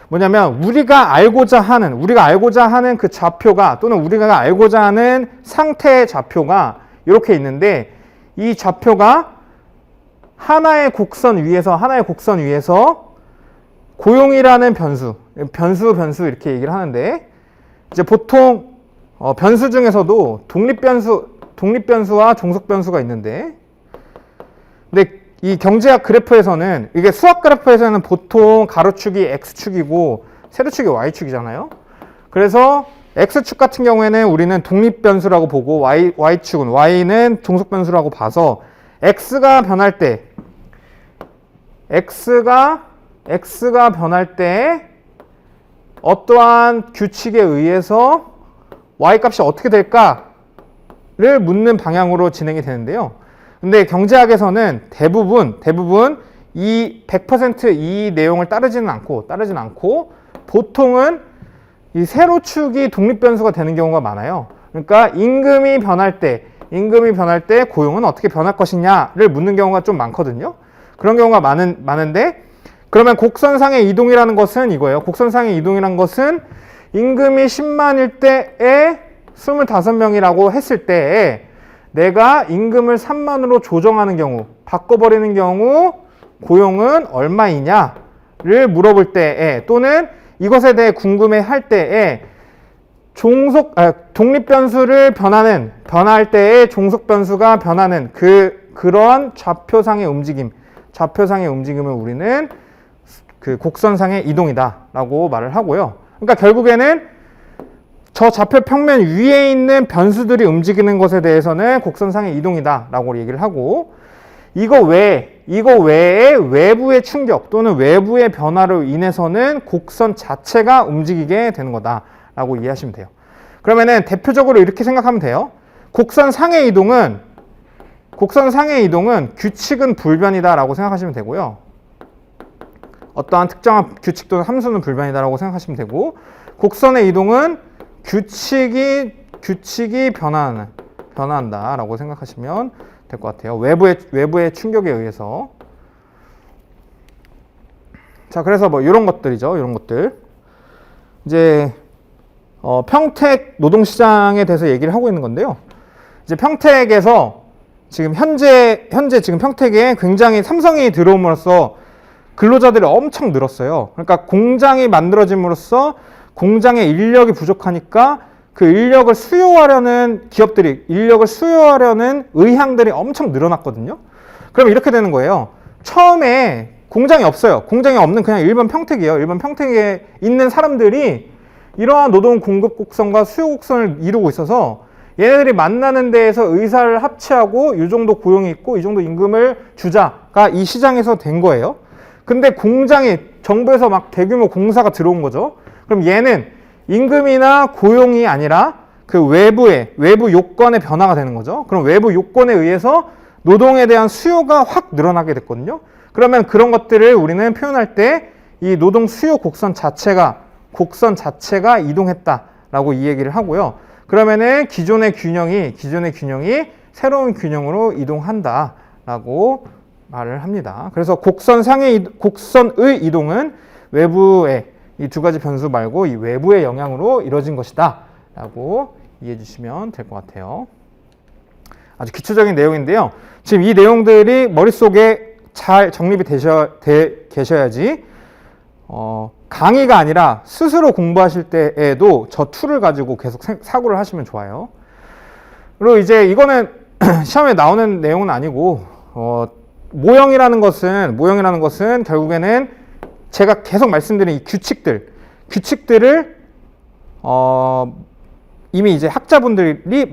뭐냐면 우리가 알고자 하는 그 좌표가, 또는 우리가 알고자 하는 상태의 좌표가 이렇게 있는데, 이 좌표가 하나의 곡선 위에서 고용이라는 변수 이렇게 얘기를 하는데, 이제 보통 변수 중에서도 독립변수와 종속변수가 있는데, 근데 이 경제학 그래프에서는, 이게 수학 그래프에서는 보통 가로축이 x축이고 세로축이 y축이잖아요. 그래서 x축 같은 경우에는 우리는 독립변수라고 보고, y는 종속변수라고 봐서 x가 변할 때 어떠한 규칙에 의해서 y값이 어떻게 될까를 묻는 방향으로 진행이 되는데요. 근데 경제학에서는 대부분 이 100% 이 내용을 따르지는 않고 보통은 이 세로축이 독립변수가 되는 경우가 많아요. 그러니까 임금이 변할 때 고용은 어떻게 변할 것이냐를 묻는 경우가 좀 많거든요. 그런 경우가 많은데, 그러면 곡선상의 이동이라는 것은 이거예요. 곡선상의 이동이라는 것은 임금이 10만일 때에 25명이라고 했을 때에 내가 임금을 3만으로 조정하는 경우, 바꿔버리는 경우 고용은 얼마이냐를 물어볼 때에, 또는 이것에 대해 궁금해할 때에 독립변수를 변할 때에 종속변수가 변하는 그런 좌표상의 움직임을 우리는 그 곡선상의 이동이다라고 말을 하고요. 그러니까 결국에는 저 좌표 평면 위에 있는 변수들이 움직이는 것에 대해서는 곡선상의 이동이다라고 얘기를 하고, 이거 외에 외부의 충격 또는 외부의 변화로 인해서는 곡선 자체가 움직이게 되는 거다라고 이해하시면 돼요. 그러면은 대표적으로 이렇게 생각하면 돼요. 곡선상의 이동은 규칙은 불변이다라고 생각하시면 되고요. 어떠한 특정한 규칙 또는 함수는 불변이다라고 생각하시면 되고, 곡선의 이동은 규칙이 변화한다라고 생각하시면 될 것 같아요. 외부의 충격에 의해서. 자, 그래서 뭐 이런 것들이죠. 이런 것들. 이제 평택 노동시장에 대해서 얘기를 하고 있는 건데요. 이제 평택에서 지금 현재 지금 평택에 굉장히 삼성이 들어옴으로써 근로자들이 엄청 늘었어요. 그러니까 공장이 만들어짐으로써 공장의 인력이 부족하니까 그 인력을 수요하려는 의향들이 엄청 늘어났거든요. 그럼 이렇게 되는 거예요. 처음에 공장이 없어요. 공장이 없는 그냥 일반 평택이에요. 일반 평택에 있는 사람들이 이러한 노동 공급 곡선과 수요 곡선을 이루고 있어서 얘네들이 만나는 데에서 의사를 합치하고 이 정도 고용이 있고 이 정도 임금을 주자가 이 시장에서 된 거예요. 근데 정부에서 막 대규모 공사가 들어온 거죠. 그럼 얘는 임금이나 고용이 아니라 그 외부 요건의 변화가 되는 거죠. 그럼 외부 요건에 의해서 노동에 대한 수요가 확 늘어나게 됐거든요. 그러면 그런 것들을 우리는 표현할 때 이 노동 수요 곡선 자체가 이동했다라고 이 얘기를 하고요. 그러면은 기존의 균형이 새로운 균형으로 이동한다라고 말을 합니다. 그래서 곡선의 이동은 외부의 이 두 가지 변수 말고 이 외부의 영향으로 이루어진 것이다 라고 이해해 주시면 될 것 같아요. 아주 기초적인 내용인데요. 지금 이 내용들이 머릿속에 잘 정립이 계셔야지 강의가 아니라 스스로 공부하실 때에도 저 툴을 가지고 계속 사고를 하시면 좋아요. 그리고 이제 이거는 시험에 나오는 내용은 아니고 모형이라는 것은 결국에는 제가 계속 말씀드린 이 규칙들을 이미 이제 학자분들이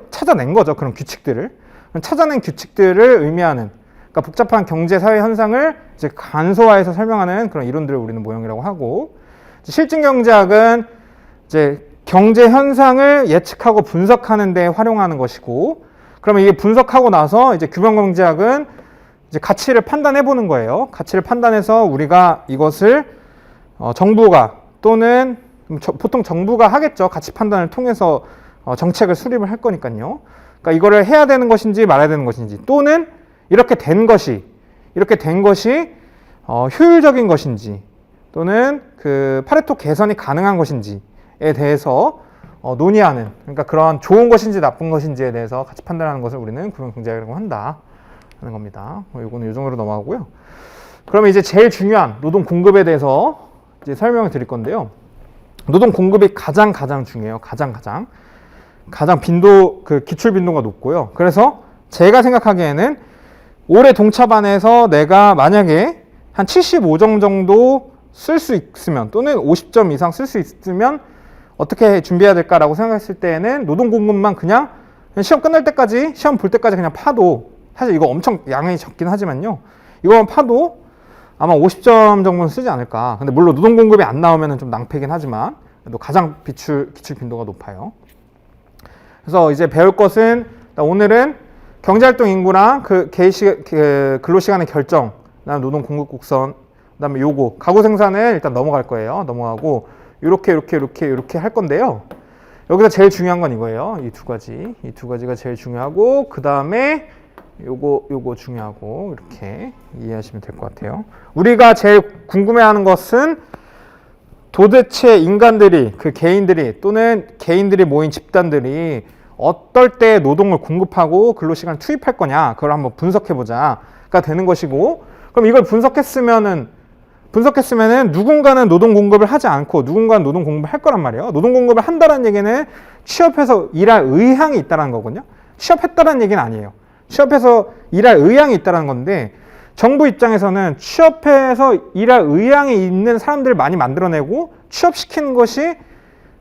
찾아낸 거죠. 그런 규칙들을. 찾아낸 규칙들을 의미하는, 그러니까 복잡한 경제 사회 현상을 이제 간소화해서 설명하는 그런 이론들을 우리는 모형이라고 하고, 실증 경제학은 이제 경제 현상을 예측하고 분석하는 데 활용하는 것이고, 그러면 이게 분석하고 나서 이제 규범 경제학은 이제 가치를 판단해 보는 거예요. 가치를 판단해서 우리가 이것을 정부가 또는 보통 정부가 하겠죠. 가치 판단을 통해서 정책을 수립을 할 거니까요. 그러니까 이거를 해야 되는 것인지 말아야 되는 것인지, 또는 이렇게 된 것이 효율적인 것인지, 또는 그 파레토 개선이 가능한 것인지에 대해서 논의하는, 그러니까 그런 좋은 것인지 나쁜 것인지에 대해서 가치 판단하는 것을 우리는 규범 경제학이라고 한다 하는 겁니다. 이거는 이 정도로 넘어가고요. 그러면 이제 제일 중요한 노동 공급에 대해서 이제 설명을 드릴 건데요. 노동 공급이 가장 중요해요. 가장 기출 빈도가 높고요. 그래서 제가 생각하기에는 올해 동차반에서 내가 만약에 한 75점 정도 쓸 수 있으면, 또는 50점 이상 쓸 수 있으면 어떻게 준비해야 될까라고 생각했을 때에는 노동 공급만 그냥 시험 끝날 때까지, 시험 볼 때까지 그냥 파도, 사실 이거 엄청 양이 적긴 하지만요, 이거만 파도 아마 50점 정도는 쓰지 않을까. 근데 물론 노동 공급이 안 나오면 좀 낭패긴 하지만 또 가장 기출 빈도가 높아요. 그래서 이제 배울 것은, 오늘은 경제활동 인구랑 그 근로시간의 결정, 그다음에 노동 공급 곡선, 그다음에 요거 가구 생산을 일단 넘어갈 거예요. 넘어가고 이렇게 할 건데요. 여기서 제일 중요한 건 이거예요. 이 두 가지가 제일 중요하고, 그 다음에 요거 중요하고, 이렇게 이해하시면 될 것 같아요. 우리가 제일 궁금해하는 것은 도대체 인간들이, 그 개인들이 또는 개인들이 모인 집단들이 어떨 때 노동을 공급하고 근로시간을 투입할 거냐, 그걸 한번 분석해보자가 되는 것이고, 그럼 이걸 분석했으면은 누군가는 노동 공급을 하지 않고 누군가는 노동 공급을 할 거란 말이에요. 노동 공급을 한다는 얘기는 취업해서 일할 의향이 있다는 거거든요. 취업했다는 얘기는 아니에요. 취업해서 일할 의향이 있다는 건데, 정부 입장에서는 취업해서 일할 의향이 있는 사람들을 많이 만들어내고 취업시키는 것이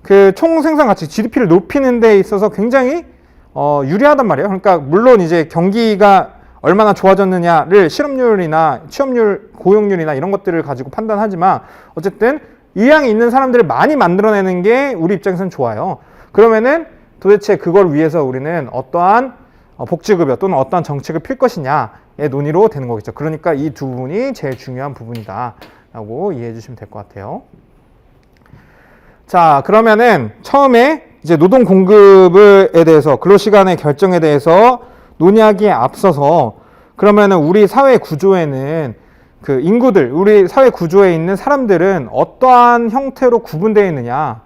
그 총생산 가치, GDP를 높이는 데 있어서 굉장히 유리하단 말이에요. 그러니까 물론 이제 경기가 얼마나 좋아졌느냐를 실업률이나 취업률, 고용률이나 이런 것들을 가지고 판단하지만, 어쨌든 의향이 있는 사람들을 많이 만들어내는 게 우리 입장에서는 좋아요. 그러면은 도대체 그걸 위해서 우리는 어떠한 복지급여 또는 어떠한 정책을 필 것이냐의 논의로 되는 거겠죠. 그러니까 이 두 부분이 제일 중요한 부분이다 라고 이해해 주시면 될 것 같아요. 자, 그러면은 처음에 이제 노동 공급에 대해서, 근로시간의 결정에 대해서 논의하기에 앞서서, 그러면은 우리 사회 구조에는 그 인구들, 우리 사회 구조에 있는 사람들은 어떠한 형태로 구분되어 있느냐를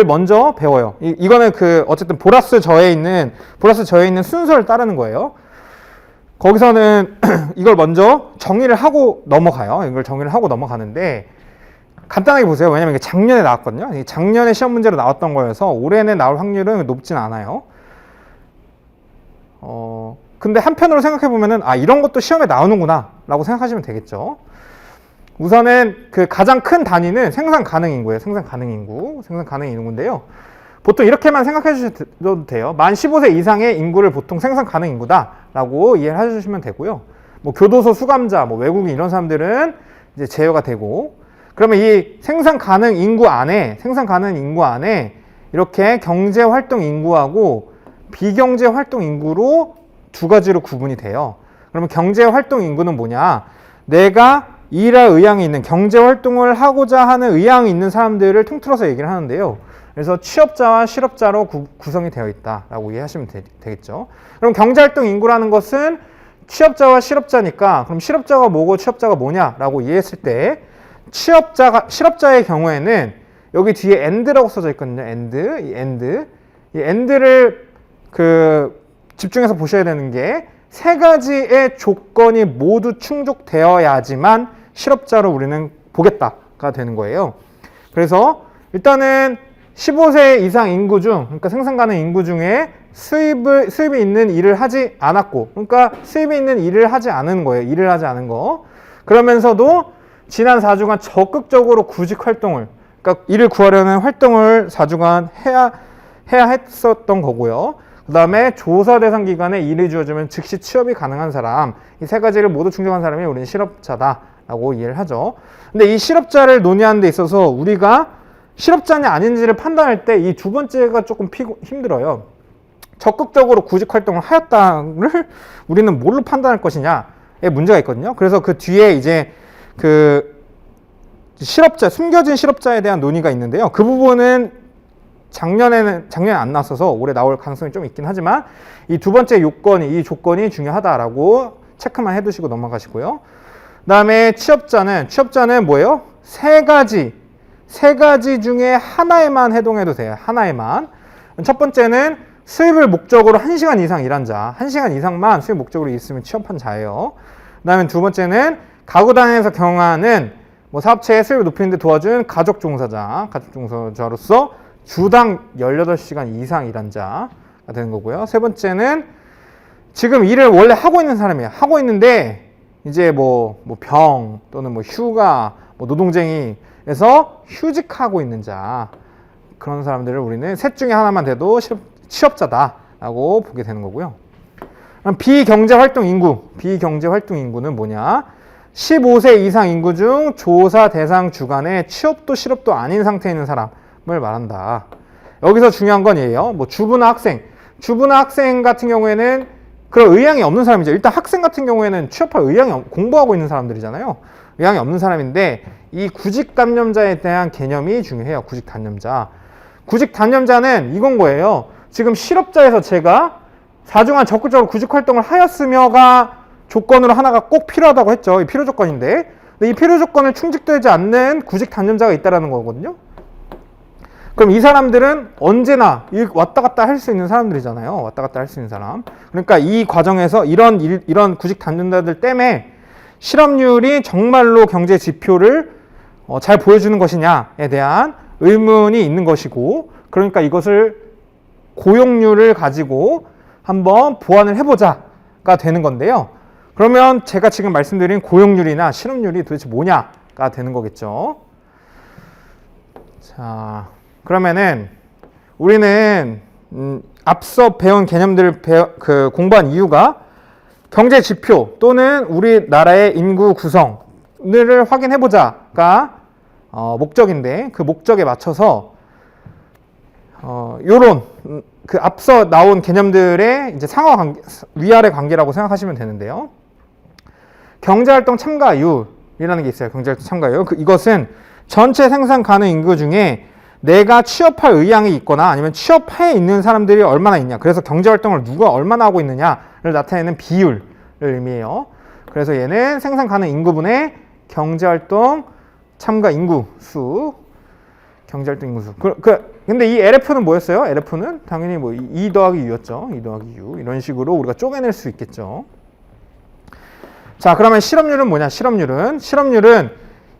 먼저 배워요. 이거는 어쨌든 보라스 저에 있는 순서를 따르는 거예요. 거기서는 이걸 먼저 정의를 하고 넘어가요. 이걸 정의를 하고 넘어가는데, 간단하게 보세요. 왜냐면 이게 작년에 나왔거든요. 작년에 시험 문제로 나왔던 거여서 올해는 나올 확률은 높진 않아요. 근데 한편으로 생각해 보면은, 이런 것도 시험에 나오는구나 라고 생각하시면 되겠죠. 우선은 그 가장 큰 단위는 생산 가능 인구예요. 생산 가능 인구인데요. 보통 이렇게만 생각해 주셔도 돼요. 만 15세 이상의 인구를 보통 생산 가능 인구다 라고 이해를 해주시면 되고요. 뭐 교도소 수감자, 뭐 외국인 이런 사람들은 이제 제외가 되고, 그러면 이 생산 가능 인구 안에 이렇게 경제 활동 인구하고 비경제 활동 인구로 두 가지로 구분이 돼요. 그러면 경제 활동 인구는 뭐냐? 내가 일할 의향이 있는, 경제 활동을 하고자 하는 의향이 있는 사람들을 통틀어서 얘기를 하는데요. 그래서 취업자와 실업자로 구성이 되어 있다라고 이해하시면 되겠죠. 그럼 경제 활동 인구라는 것은 취업자와 실업자니까, 그럼 실업자가 뭐고 취업자가 뭐냐라고 이해했을 때, 실업자의 경우에는 여기 뒤에 end라고 써져 있거든요. 이 end를 집중해서 보셔야 되는 게, 세 가지의 조건이 모두 충족되어야지만 실업자로 우리는 보겠다가 되는 거예요. 그래서 일단은 15세 이상 인구 중, 그러니까 생산 가능 인구 중에 수입이 있는 일을 하지 않았고, 그러니까 수입이 있는 일을 하지 않은 거예요. 일을 하지 않은 거. 그러면서도 지난 4주간 적극적으로 구직 활동을, 그러니까 일을 구하려는 활동을 4주간 해야 했었던 거고요. 그 다음에 조사 대상 기간에 일이 주어지면 즉시 취업이 가능한 사람, 이 세 가지를 모두 충족한 사람이 우리는 실업자다라고 이해를 하죠. 근데 이 실업자를 논의하는 데 있어서 우리가 실업자냐 아닌지를 판단할 때 이 두 번째가 조금 힘들어요. 적극적으로 구직 활동을 하였다를 우리는 뭘로 판단할 것이냐에 문제가 있거든요. 그래서 그 뒤에 이제 그 실업자, 숨겨진 실업자에 대한 논의가 있는데요. 그 부분은 작년에 안 나왔어서 올해 나올 가능성이 좀 있긴 하지만 이 두 번째 이 조건이 중요하다라고 체크만 해두시고 넘어가시고요. 그 다음에 취업자는 뭐예요? 세 가지 중에 하나에만 해동해도 돼요. 하나에만. 첫 번째는 수입을 목적으로 1시간 이상 일한 자. 1시간 이상만 수입 목적으로 있으면 취업한 자예요. 그 다음에 두 번째는 가구 단위에서 경영하는 사업체의 수입을 높이는 데 도와준 가족 종사자로서 주당 18시간 이상 일한 자가 되는 거고요. 세 번째는 지금 일을 원래 하고 있는 사람이에요. 하고 있는데 이제 병 또는 휴가, 노동쟁이에서 휴직하고 있는 자. 그런 사람들을 우리는 셋 중에 하나만 돼도 취업자다라고 보게 되는 거고요. 그럼 비경제활동 인구는 뭐냐? 15세 이상 인구 중 조사 대상 주간에 취업도 실업도 아닌 상태에 있는 사람을 말한다. 여기서 중요한 건 얘예요. 주부나 학생 같은 경우에는 그런 의향이 없는 사람이죠. 일단 학생 같은 경우에는 취업할 공부하고 있는 사람들이잖아요. 의향이 없는 사람인데 이 구직 단념자에 대한 개념이 중요해요. 구직 단념자는 이건 거예요. 지금 실업자에서 제가 4주간 적극적으로 구직 활동을 하였으며가 조건으로 하나가 꼭 필요하다고 했죠. 이 필요 조건인데. 근데 이 필요 조건을 충족되지 않는 구직 단념자가 있다라는 거거든요. 그럼 이 사람들은 언제나 왔다 갔다 할 수 있는 사람들이잖아요. 왔다 갔다 할 수 있는 사람. 그러니까 이 과정에서 이런 구직 단념자들 때문에 실업률이 정말로 경제 지표를 잘 보여주는 것이냐에 대한 의문이 있는 것이고, 그러니까 이것을 고용률을 가지고 한번 보완을 해보자가 되는 건데요. 그러면 제가 지금 말씀드린 고용률이나 실업률이 도대체 뭐냐가 되는 거겠죠. 자, 그러면은 우리는 앞서 배운 개념들을 공부한 이유가 경제 지표 또는 우리나라의 인구 구성을 확인해보자가 목적인데, 그 목적에 맞춰서 요런 그 앞서 나온 개념들의 이제 위아래 관계라고 생각하시면 되는데요. 경제활동 참가율이라는 게 있어요. 경제활동 참가율. 이것은 전체 생산 가능 인구 중에 내가 취업할 의향이 있거나 아니면 취업해 있는 사람들이 얼마나 있냐. 그래서 경제활동을 누가 얼마나 하고 있느냐를 나타내는 비율을 의미해요. 그래서 얘는 생산 가능 인구분의 경제활동 참가 인구수. 경제활동 인구수. 근데 이 LF는 뭐였어요? LF는 당연히 2 더하기 U였죠. 2 더하기 U. 이런 식으로 우리가 쪼개낼 수 있겠죠. 자, 그러면 실업률은 뭐냐? 실업률은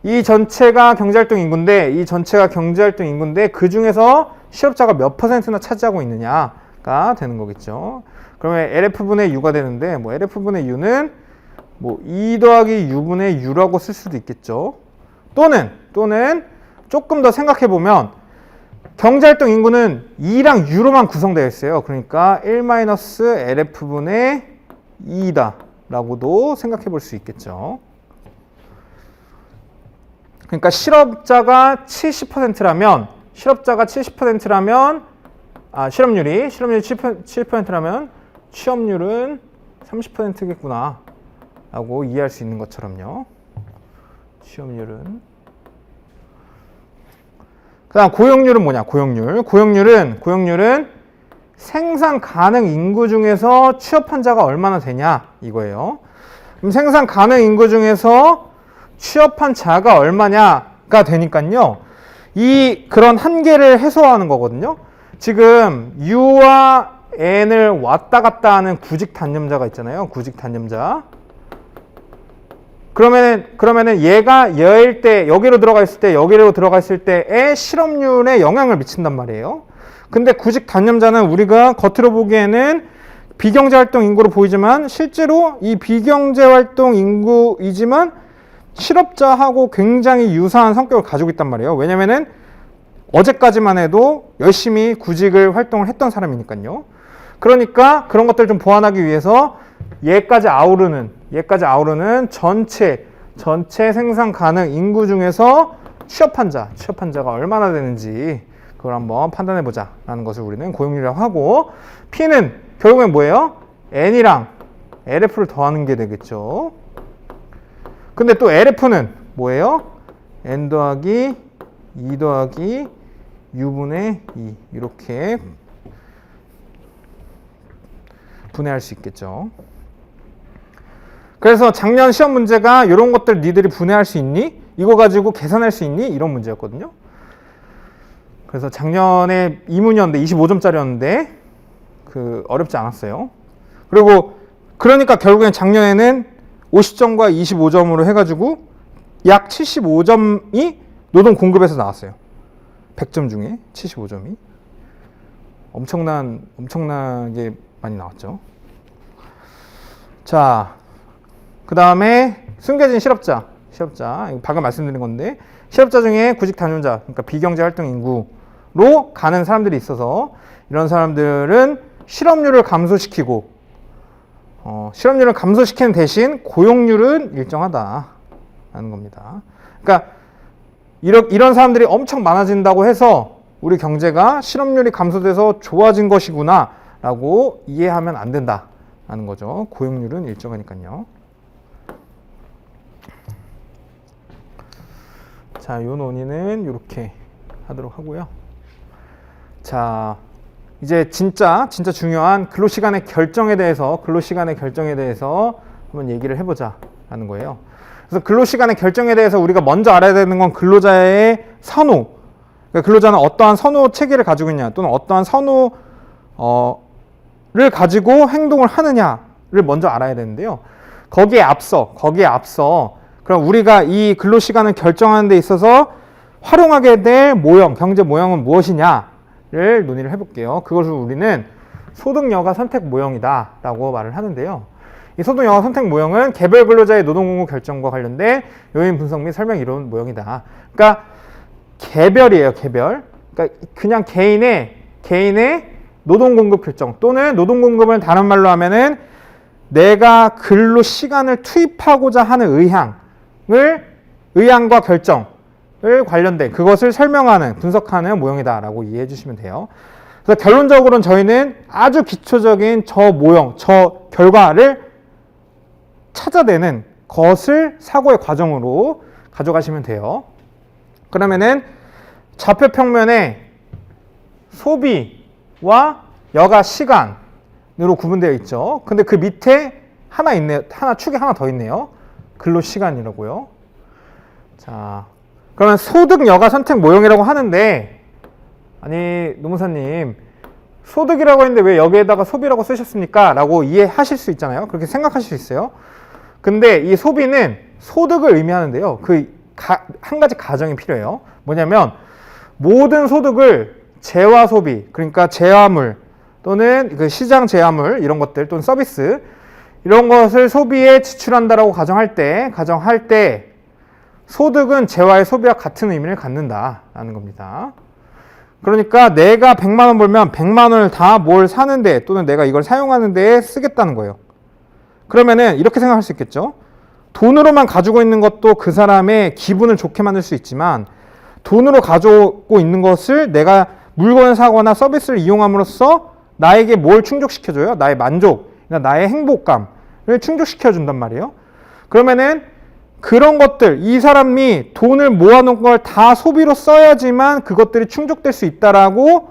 이 전체가 경제활동 인구인데, 그 중에서 실업자가 몇 %나 차지하고 있느냐가 되는 거겠죠. 그러면 LF분의 U가 되는데, LF분의 U는 2 더하기 U분의 U라고 쓸 수도 있겠죠. 또는 조금 더 생각해보면, 경제활동 인구는 2랑 U로만 구성되어 있어요. 그러니까 1-LF분의 2다 라고도 생각해 볼 수 있겠죠. 그러니까 실업률이 70%라면 취업률은 30%겠구나 라고 이해할 수 있는 것처럼요. 취업률은. 그 다음 고용률은 뭐냐? 고용률은 생산 가능 인구 중에서 취업한 자가 얼마나 되냐 이거예요. 그럼 생산 가능 인구 중에서 취업한 자가 얼마냐가 되니까요. 그런 한계를 해소하는 거거든요. 지금 U와 n을 왔다 갔다 하는 구직 단념자가 있잖아요. 구직 단념자. 그러면은 얘가 얘일 때, 여기로 들어가 있을 때, 여기로 들어가 있을 때의 실업률에 영향을 미친단 말이에요. 근데 구직 단념자는 우리가 겉으로 보기에는 비경제활동 인구로 보이지만 실제로 이 비경제활동 인구이지만 실업자하고 굉장히 유사한 성격을 가지고 있단 말이에요. 왜냐면은 어제까지만 해도 열심히 구직을 활동을 했던 사람이니까요. 그러니까 그런 것들을 좀 보완하기 위해서 얘까지 아우르는 전체 생산 가능 인구 중에서 취업한자가 얼마나 되는지 그걸 한번 판단해 보자 라는 것을 우리는 고용률이라고 하고, P는 결국엔 뭐예요? N이랑 LF를 더하는 게 되겠죠. 근데 또 LF는 뭐예요? N 더하기 2 더하기 U분의 2 이렇게 분해할 수 있겠죠. 그래서 작년 시험 문제가 이런 것들 니들이 분해할 수 있니? 이거 가지고 계산할 수 있니? 이런 문제였거든요. 그래서 작년에 이 문이었는데 25점짜리였는데 어렵지 않았어요. 그리고 그러니까 결국엔 작년에는 50점과 25점으로 해가지고 약 75점이 노동 공급에서 나왔어요. 100점 중에 75점이 엄청나게 많이 나왔죠. 자, 그 다음에 숨겨진 실업자 이거 방금 말씀드린 건데, 실업자 중에 구직 단념자, 그러니까 비경제 활동 인구로 가는 사람들이 있어서 이런 사람들은 실업률을 감소시키고 실업률을 감소시키는 대신 고용률은 일정하다라는 겁니다. 그러니까 이런 사람들이 엄청 많아진다고 해서 우리 경제가 실업률이 감소돼서 좋아진 것이구나 라고 이해하면 안 된다라는 거죠. 고용률은 일정하니까요. 자, 요 논의는 이렇게 하도록 하고요. 자, 이제 진짜 중요한 근로시간의 결정에 대해서 한번 얘기를 해보자라는 거예요. 그래서 근로시간의 결정에 대해서 우리가 먼저 알아야 되는 건 근로자의 선호. 그러니까 근로자는 어떠한 선호 체계를 가지고 있냐, 또는 어떠한 선호를 가지고 행동을 하느냐를 먼저 알아야 되는데요. 거기에 앞서 그럼 우리가 이 근로시간을 결정하는 데 있어서 활용하게 될 모형, 경제 모형은 무엇이냐를 논의를 해볼게요. 그것을 우리는 소득여가 선택 모형이다 라고 말을 하는데요. 이 소득여가 선택 모형은 개별 근로자의 노동공급 결정과 관련된 요인 분석 및 설명 이론 모형이다. 그러니까 개별이에요, 개별. 그러니까 그냥 개인의 노동공급 결정, 또는 노동공급을 다른 말로 하면은 내가 근로 시간을 투입하고자 하는 의향과 결정을 관련된 그것을 설명하는, 분석하는 모형이다라고 이해해 주시면 돼요. 그래서 결론적으로는 저희는 아주 기초적인 저 모형, 저 결과를 찾아내는 것을 사고의 과정으로 가져가시면 돼요. 그러면은 좌표 평면에 소비와 여가 시간으로 구분되어 있죠. 근데 그 밑에 하나 있네요. 축이 하나 더 있네요. 근로 시간이라고요. 자, 그러면 소득 여가 선택 모형이라고 하는데, 아니 노무사님 소득이라고 했는데 왜 여기에다가 소비라고 쓰셨습니까? 라고 이해하실 수 있잖아요. 그렇게 생각하실 수 있어요. 근데 이 소비는 소득을 의미하는데요. 한 가지 가정이 필요해요. 뭐냐면 모든 소득을 재화 소비, 그러니까 재화물 또는 그 시장 재화물 이런 것들 또는 서비스 이런 것을 소비에 지출한다라고 가정할 때 소득은 재화의 소비와 같은 의미를 갖는다라는 겁니다. 그러니까 내가 100만 원 벌면 100만 원을 다 뭘 사는데 또는 내가 이걸 사용하는 데 쓰겠다는 거예요. 그러면은 이렇게 생각할 수 있겠죠. 돈으로만 가지고 있는 것도 그 사람의 기분을 좋게 만들 수 있지만 돈으로 가지고 있는 것을 내가 물건을 사거나 서비스를 이용함으로써 나에게 뭘 충족시켜줘요? 나의 만족, 나의 행복감을 충족시켜준단 말이에요. 그러면은 그런 것들, 이 사람이 돈을 모아놓은 걸 다 소비로 써야지만 그것들이 충족될 수 있다라고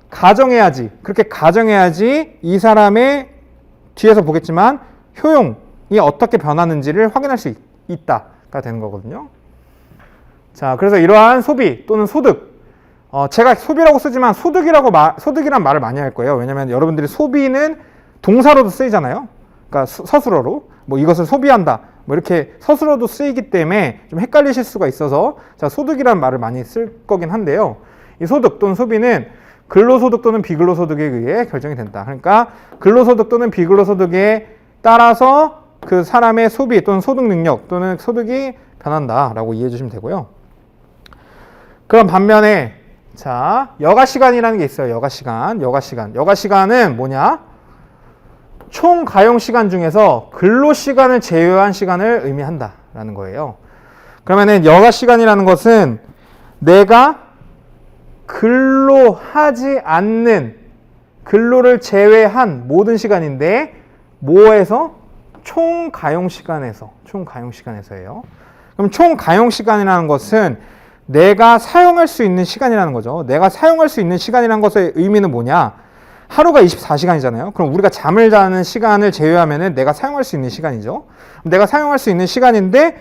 가정해야지. 그렇게 가정해야지 이 사람의 뒤에서 보겠지만 효용이 어떻게 변하는지를 확인할 수 있다가 되는 거거든요. 자, 그래서 이러한 소비 또는 소득, 제가 소비라고 쓰지만 소득이란 말을 많이 할 거예요. 왜냐면 여러분들이 소비는 동사로도 쓰이잖아요. 그러니까 서술어로 뭐 이것을 소비한다 뭐 이렇게 서술어도 쓰이기 때문에 좀 헷갈리실 수가 있어서 제가 소득이란 말을 많이 쓸 거긴 한데요. 이 소득 또는 소비는 근로소득 또는 비근로소득에 의해 결정이 된다. 그러니까 근로소득 또는 비근로소득에 따라서 그 사람의 소비 또는 소득 능력 또는 소득이 변한다라고 이해해 주시면 되고요. 그럼 반면에 자, 여가시간이라는 게 있어요. 여가시간은 뭐냐? 총 가용시간 중에서 근로시간을 제외한 시간을 의미한다라는 거예요. 그러면은 여가시간이라는 것은 내가 근로하지 않는 근로를 제외한 모든 시간인데 뭐에서? 총 가용시간에서예요. 그럼 총 가용시간이라는 것은 내가 사용할 수 있는 시간이라는 거죠. 내가 사용할 수 있는 시간이라는 것의 의미는 뭐냐? 하루가 24시간이잖아요. 그럼 우리가 잠을 자는 시간을 제외하면은 내가 사용할 수 있는 시간이죠. 내가 사용할 수 있는 시간인데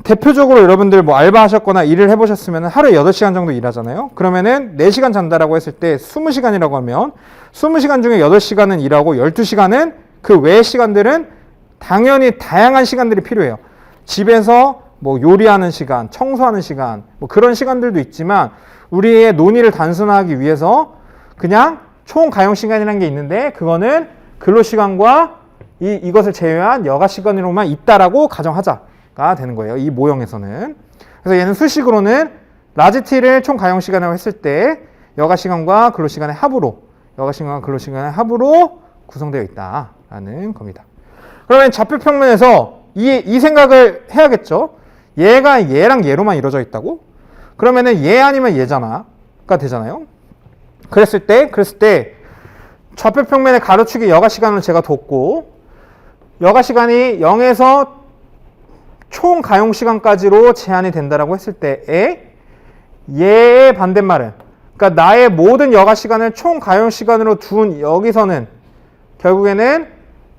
대표적으로 여러분들 뭐 알바하셨거나 일을 해보셨으면 하루에 8시간 정도 일하잖아요. 그러면은 4시간 잔다라고 했을 때 20시간이라고 하면 20시간 중에 8시간은 일하고 12시간은 그 외의 시간들은 당연히 다양한 시간들이 필요해요. 집에서 뭐 요리하는 시간, 청소하는 시간, 뭐 그런 시간들도 있지만 우리의 논의를 단순화하기 위해서 그냥 총 가용시간이라는 게 있는데 그거는 근로시간과 이것을 제외한 여가시간으로만 있다라고 가정하자가 되는 거예요. 이 모형에서는. 그래서 얘는 수식으로는 라지 T를 총 가용시간이라고 했을 때 여가시간과 근로시간의 합으로 구성되어 있다라는 겁니다. 그러면 좌표평면에서 이 생각을 해야겠죠. 얘가 얘랑 얘로만 이루어져 있다고? 그러면은 얘 아니면 얘잖아가 되잖아요. 그랬을 때 좌표평면의 가로축이 여가시간을 제가 뒀고 여가시간이 0에서 총 가용시간까지로 제한이 된다라고 했을 때에 얘의 반대말은 그러니까 나의 모든 여가시간을 총 가용시간으로 둔 여기서는 결국에는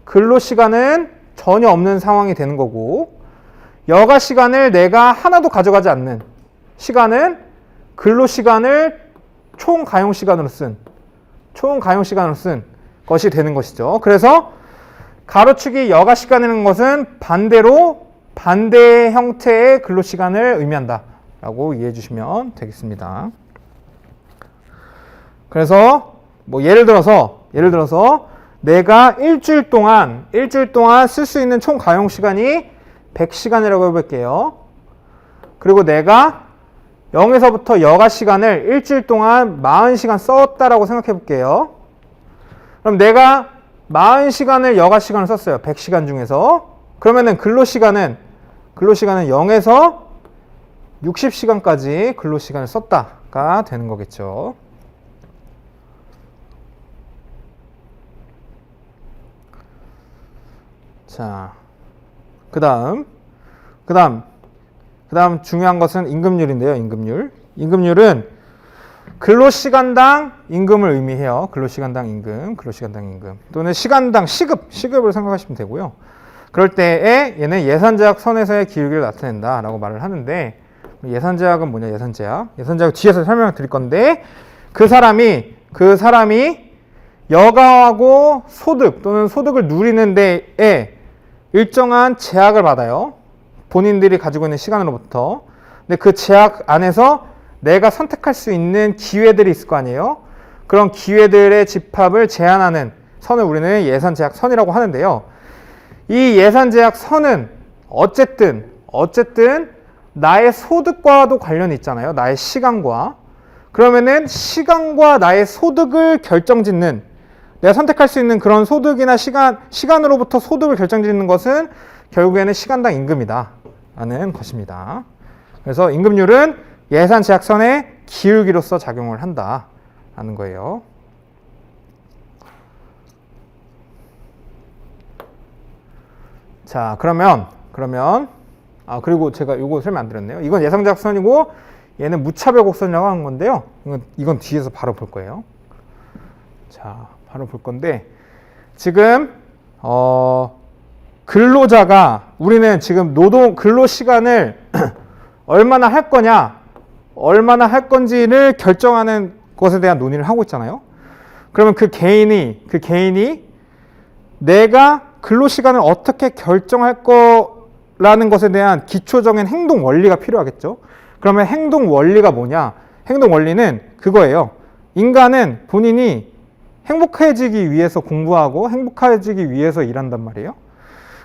근로시간은 전혀 없는 상황이 되는 거고 여가시간을 내가 하나도 가져가지 않는 시간은 근로시간을 총 가용시간으로 쓴 것이 되는 것이죠. 그래서 가로축이 여가시간이라는 것은 반대 형태의 근로시간을 의미한다 라고 이해해 주시면 되겠습니다. 그래서 뭐 예를 들어서 내가 일주일 동안 쓸 수 있는 총 가용시간이 100시간이라고 해볼게요. 그리고 내가 0에서부터 여가시간을 일주일 동안 40시간 썼다라고 생각해 볼게요. 그럼 내가 40시간을 여가시간을 썼어요. 100시간 중에서. 그러면은 근로시간은 0에서 60시간까지 근로시간을 썼다가 되는 거겠죠. 자, 그 다음 중요한 것은 임금률인데요. 임금률은 근로시간당 임금을 의미해요. 근로시간당 임금 또는 시간당 시급을 생각하시면 되고요. 그럴 때에 얘는 예산제약 선에서의 기울기를 나타낸다 라고 말을 하는데 예산제약은 뭐냐? 예산제약 뒤에서 설명을 드릴 건데 그 사람이 여가하고 소득 또는 소득을 누리는 데에 일정한 제약을 받아요. 본인들이 가지고 있는 시간으로부터. 근데 그 제약 안에서 내가 선택할 수 있는 기회들이 있을 거 아니에요. 그런 기회들의 집합을 제한하는 선을 우리는 예산제약선이라고 하는데요. 이 예산제약선은 어쨌든 나의 소득과도 관련이 있잖아요. 나의 시간과. 그러면은 시간과 나의 소득을 결정짓는 내가 선택할 수 있는 그런 소득이나 시간으로부터 소득을 결정짓는 것은 결국에는 시간당 임금이다 라는 것입니다. 그래서 임금률은 예산제약선의 기울기로서 작용을 한다 라는 거예요. 자, 그러면 그리고 제가 이거 설명 안 드렸네요. 이건 예산제약선이고 얘는 무차별 곡선이라고 하는 건데요. 이건 뒤에서 바로 볼 거예요. 자, 바로 볼 건데 지금 근로자가 우리는 지금 근로 시간을 얼마나 할 거냐 얼마나 할 건지를 결정하는 것에 대한 논의를 하고 있잖아요. 그러면 그 개인이 내가 근로시간을 어떻게 결정할 거라는 것에 대한 기초적인 행동 원리가 필요하겠죠. 그러면 행동 원리가 뭐냐? 행동 원리는 그거예요. 인간은 본인이 행복해지기 위해서 공부하고 행복해지기 위해서 일한단 말이에요.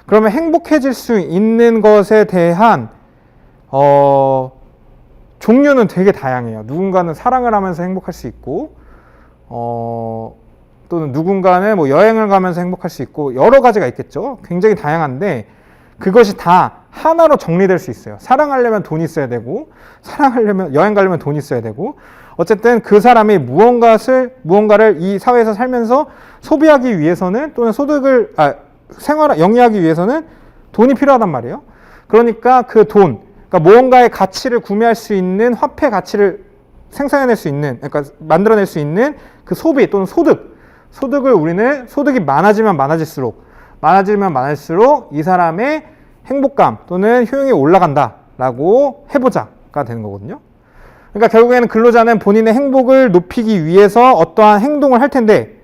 그러면 행복해질 수 있는 것에 대한 종류는 되게 다양해요. 누군가는 사랑을 하면서 행복할 수 있고 또는 누군가는 뭐 여행을 가면서 행복할 수 있고 여러 가지가 있겠죠. 굉장히 다양한데 그것이 다 하나로 정리될 수 있어요. 사랑하려면 돈이 있어야 되고 여행 가려면 돈이 있어야 되고 어쨌든 그 사람이 무언가를 이 사회에서 살면서 소비하기 위해서는 또는 영위하기 위해서는 돈이 필요하단 말이에요. 그러니까 그 돈, 그러니까 무언가의 가치를 구매할 수 있는 화폐 가치를 생산해낼 수 있는, 그러니까 만들어낼 수 있는 그 소비 또는 소득을 우리는 소득이 많아지면 많아질수록 이 사람의 행복감 또는 효용이 올라간다라고 해보자가 되는 거거든요. 그러니까 결국에는 근로자는 본인의 행복을 높이기 위해서 어떠한 행동을 할 텐데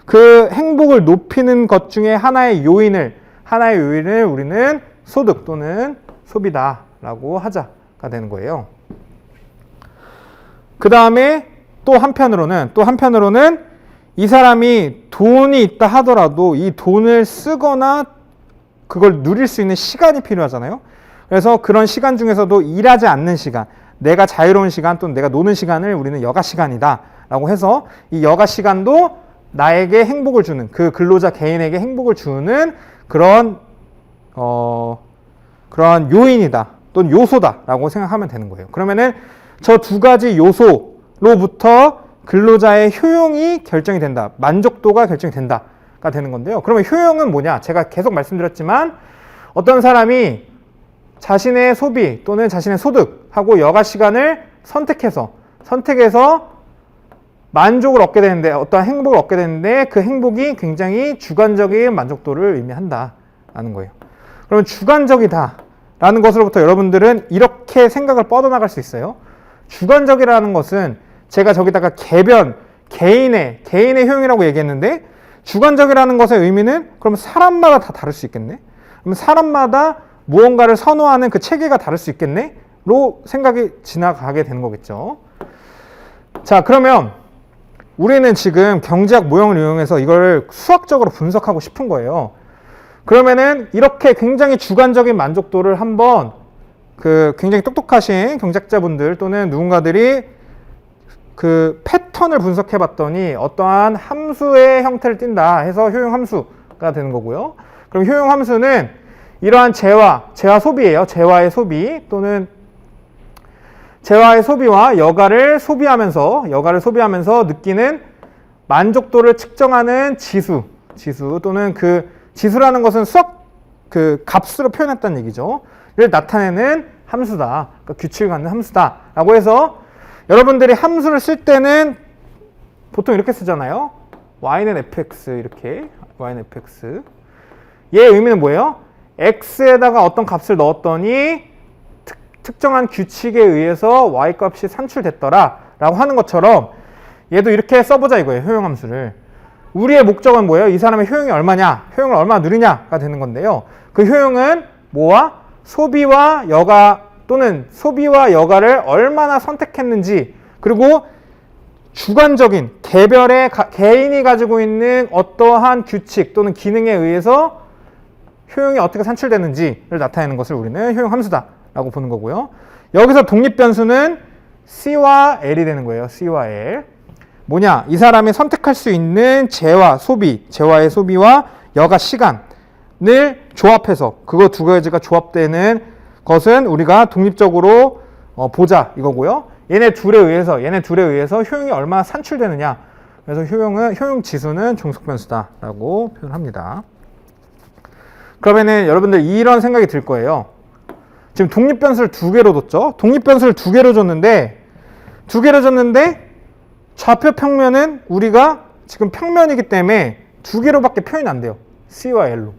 그 행복을 높이는 것 중에 하나의 요인을 우리는 소득 또는 소비다라고 하자가 되는 거예요. 그 다음에 또 한편으로는 이 사람이 돈이 있다 하더라도 이 돈을 쓰거나 그걸 누릴 수 있는 시간이 필요하잖아요. 그래서 그런 시간 중에서도 일하지 않는 시간, 내가 자유로운 시간 또는 내가 노는 시간을 우리는 여가 시간이다 라고 해서 이 여가 시간도 나에게 행복을 주는, 그 근로자 개인에게 행복을 주는 그런 요인이다 또는 요소다라고 생각하면 되는 거예요. 그러면은 저 두 가지 요소로부터 근로자의 효용이 결정이 된다, 만족도가 결정이 된다가 되는 건데요. 그러면 효용은 뭐냐? 제가 계속 말씀드렸지만 어떤 사람이 자신의 소비 또는 자신의 소득하고 여가 시간을 선택해서 만족을 얻게 되는데, 어떠한 행복을 얻게 되는데 그 행복이 굉장히 주관적인 만족도를 의미한다라는 거예요. 그러면 주관적이다라는 것으로부터 여러분들은 이렇게 생각을 뻗어나갈 수 있어요. 주관적이라는 것은 제가 저기다가 개인의 효용이라고 얘기했는데 주관적이라는 것의 의미는 그럼 사람마다 다 다를 수 있겠네? 그럼 사람마다 무언가를 선호하는 그 체계가 다를 수 있겠네? 로 생각이 지나가게 되는 거겠죠. 자, 그러면 우리는 지금 경제학 모형을 이용해서 이걸 수학적으로 분석하고 싶은 거예요. 그러면은 이렇게 굉장히 주관적인 만족도를 한번 그 굉장히 똑똑하신 경제학자분들 또는 누군가들이 그 패턴을 분석해 봤더니 어떠한 함수의 형태를 띈다 해서 효용 함수가 되는 거고요. 그럼 효용 함수는 이러한 재화 소비예요. 재화의 소비 또는 재화의 소비와 여가를 소비하면서 느끼는 만족도를 측정하는 지수 또는 그 지수라는 것은 수학 그 값으로 표현했다는 얘기죠. 를 나타내는 함수다. 그러니까 규칙을 갖는 함수다라고 해서 여러분들이 함수를 쓸 때는 보통 이렇게 쓰잖아요. y는 fx 이렇게 y는 fx. 얘의 의미는 뭐예요? x에다가 어떤 값을 넣었더니 특정한 규칙에 의해서 y 값이 산출됐더라 라고 하는 것처럼 얘도 이렇게 써보자 이거예요. 효용함수를. 우리의 목적은 뭐예요? 이 사람의 효용이 얼마냐? 효용을 얼마나 누리냐가 되는 건데요. 그 효용은 뭐와? 소비와 여가 또는 소비와 여가를 얼마나 선택했는지, 그리고 주관적인 개인이 가지고 있는 어떠한 규칙 또는 기능에 의해서 효용이 어떻게 산출되는지를 나타내는 것을 우리는 효용함수다라고 보는 거고요. 여기서 독립변수는 C와 L이 되는 거예요. C와 L. 뭐냐? 이 사람이 선택할 수 있는 재화의 소비와 여가 시간을 조합해서 그거 두 가지가 조합되는 것은 우리가 독립적으로 보자 이거고요. 얘네 둘에 의해서 효용이 얼마나 산출되느냐. 그래서 효용 지수는 종속변수다라고 표현합니다. 그러면은 여러분들 이런 생각이 들 거예요. 지금 독립변수를 두 개로 뒀죠. 독립변수를 두 개로 줬는데 좌표 평면은 우리가 지금 평면이기 때문에 두 개로밖에 표현이 안 돼요. C와 L로.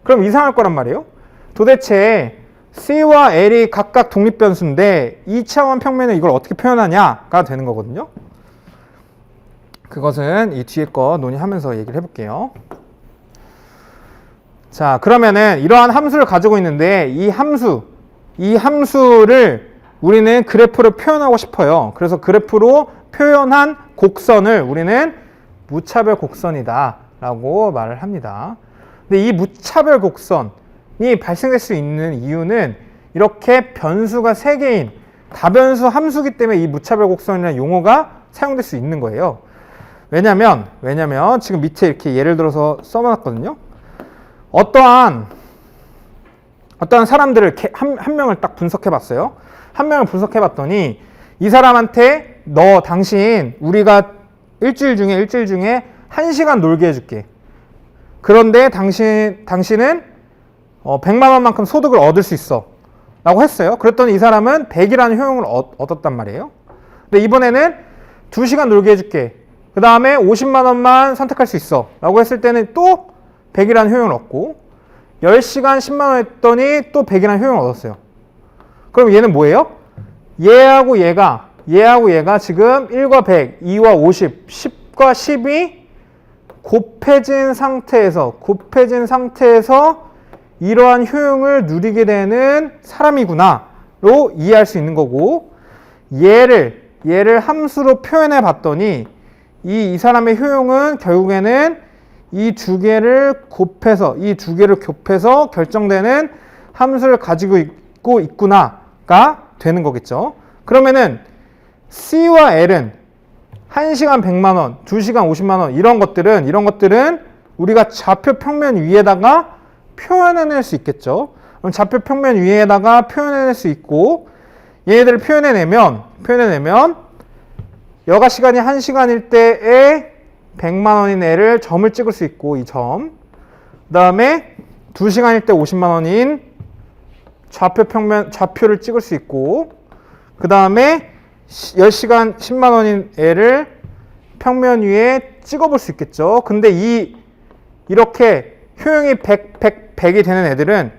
그럼 이상할 거란 말이에요. 도대체 C와 L이 각각 독립변수인데 2차원 평면에 이걸 어떻게 표현하냐가 되는 거거든요. 그것은 이 뒤에 거 논의하면서 얘기를 해볼게요. 자, 그러면은 이러한 함수를 가지고 있는데 이 함수를 우리는 그래프로 표현하고 싶어요. 그래서 그래프로 표현한 곡선을 우리는 무차별 곡선이다 라고 말을 합니다. 근데 이 무차별 곡선이 발생될 수 있는 이유는 이렇게 변수가 3개인 다변수 함수기 때문에 이 무차별 곡선이라는 용어가 사용될 수 있는 거예요. 왜냐면 지금 밑에 이렇게 예를 들어서 써놨거든요. 어떠한 사람들을 한 명을 딱 분석해 봤어요. 한 명을 분석해 봤더니 이 사람한테 당신 우리가 일주일 중에 1시간 놀게 해줄게. 그런데 당신은 100만 원만큼 소득을 얻을 수 있어 라고 했어요. 그랬더니 이 사람은 100이라는 효용을 얻었단 말이에요. 근데 이번에는 2시간 놀게 해줄게. 그 다음에 50만 원만 선택할 수 있어 라고 했을 때는 또 100이라는 효용을 얻고 10시간 10만 원 했더니 또 100이라는 효용을 얻었어요. 그럼 얘는 뭐예요? 얘하고 얘가 지금 1과 100, 2와 50, 10과 10이 곱해진 상태에서 이러한 효용을 누리게 되는 사람이구나로 이해할 수 있는 거고, 얘를 함수로 표현해 봤더니 이 사람의 효용은 결국에는 이 두 개를 곱해서 결정되는 함수를 가지고 있구나가 되는 거겠죠. 그러면은 C와 L은 1시간 100만 원, 2시간 50만 원 이런 것들은 우리가 좌표 평면 위에다가 표현해낼 수 있겠죠. 그럼 좌표 평면 위에다가 표현해낼 수 있고, 얘네들을 표현해내면 여가 시간이 1시간일 때에 100만 원인 애를 점을 찍을 수 있고, 이 점. 그 다음에 2시간일 때 50만 원인 좌표를 찍을 수 있고, 그 다음에 10시간 10만 원인 애를 평면 위에 찍어볼 수 있겠죠. 근데 이렇게 효용이 100이 되는 애들은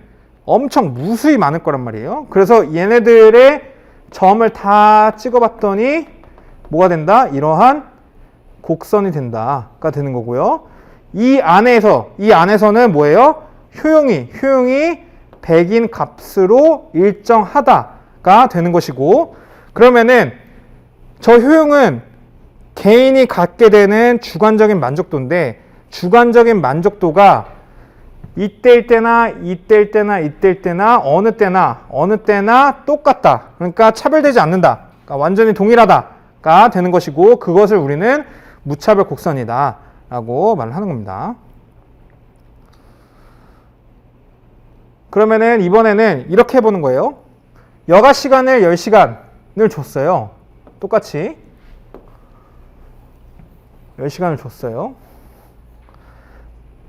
엄청 무수히 많을 거란 말이에요. 그래서 얘네들의 점을 다 찍어봤더니 뭐가 된다? 이러한 곡선이 된다가 되는 거고요. 이 안에서는 뭐예요? 효용이 100인 값으로 일정하다가 되는 것이고, 그러면은 저 효용은 개인이 갖게 되는 주관적인 만족도인데, 주관적인 만족도가 이때일 때나 어느 때나 똑같다. 그러니까 차별되지 않는다. 그러니까 완전히 동일하다가 되는 것이고, 그것을 우리는 무차별 곡선이다 라고 말을 하는 겁니다. 그러면은 이번에는 이렇게 해보는 거예요. 여가 시간을 10시간을 줬어요. 똑같이 10시간을 줬어요.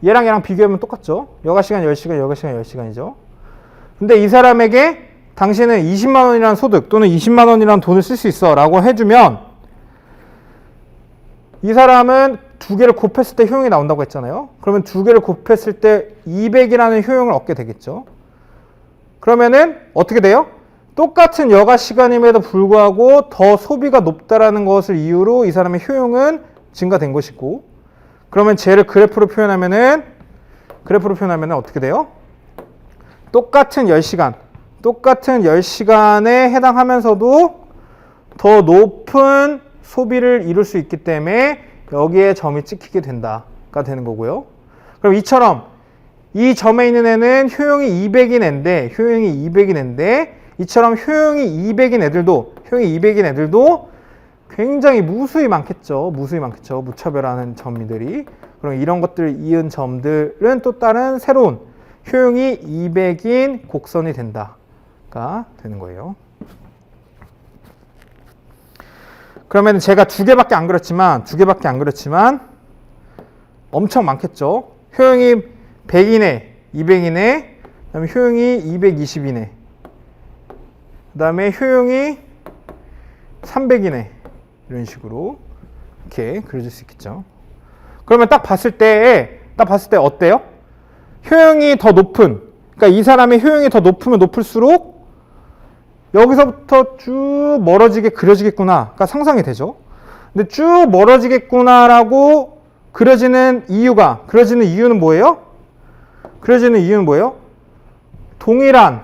얘랑 비교하면 똑같죠. 여가 시간 10시간이죠. 근데 이 사람에게 당신은 20만 원이라는 소득 또는 20만 원이라는 돈을 쓸 수 있어 라고 해주면, 이 사람은 두 개를 곱했을 때 효용이 나온다고 했잖아요. 그러면 두 개를 곱했을 때 200이라는 효용을 얻게 되겠죠. 그러면은 어떻게 돼요? 똑같은 여가 시간임에도 불구하고 더 소비가 높다라는 것을 이유로 이 사람의 효용은 증가된 것이고, 그러면 쟤를 그래프로 표현하면은 어떻게 돼요? 똑같은 10시간에 해당하면서도 더 높은 소비를 이룰 수 있기 때문에 여기에 점이 찍히게 된다가 되는 거고요. 그럼 이처럼 이 점에 있는 애는 효용이 200인 애인데 이처럼 효용이 200인 애들도 굉장히 무수히 많겠죠. 무차별하는 점들이. 그럼 이런 것들을 이은 점들은 또 다른 새로운 효용이 200인 곡선이 된다가 되는 거예요. 그러면 제가 두 개밖에 안 그렸지만 엄청 많겠죠. 효용이 100이네, 200이네, 그 다음에 효용이 220이네, 그 다음에 효용이 300이네, 이런 식으로 이렇게 그려질 수 있겠죠. 그러면 딱 봤을 때 어때요? 효용이 더 높은, 그러니까 이 사람의 효용이 더 높으면 높을수록 여기서부터 쭉 멀어지게 그려지겠구나. 그러니까 상상이 되죠. 근데 쭉 멀어지겠구나라고 그려지는 이유는 뭐예요? 그려지는 이유는 뭐예요? 동일하게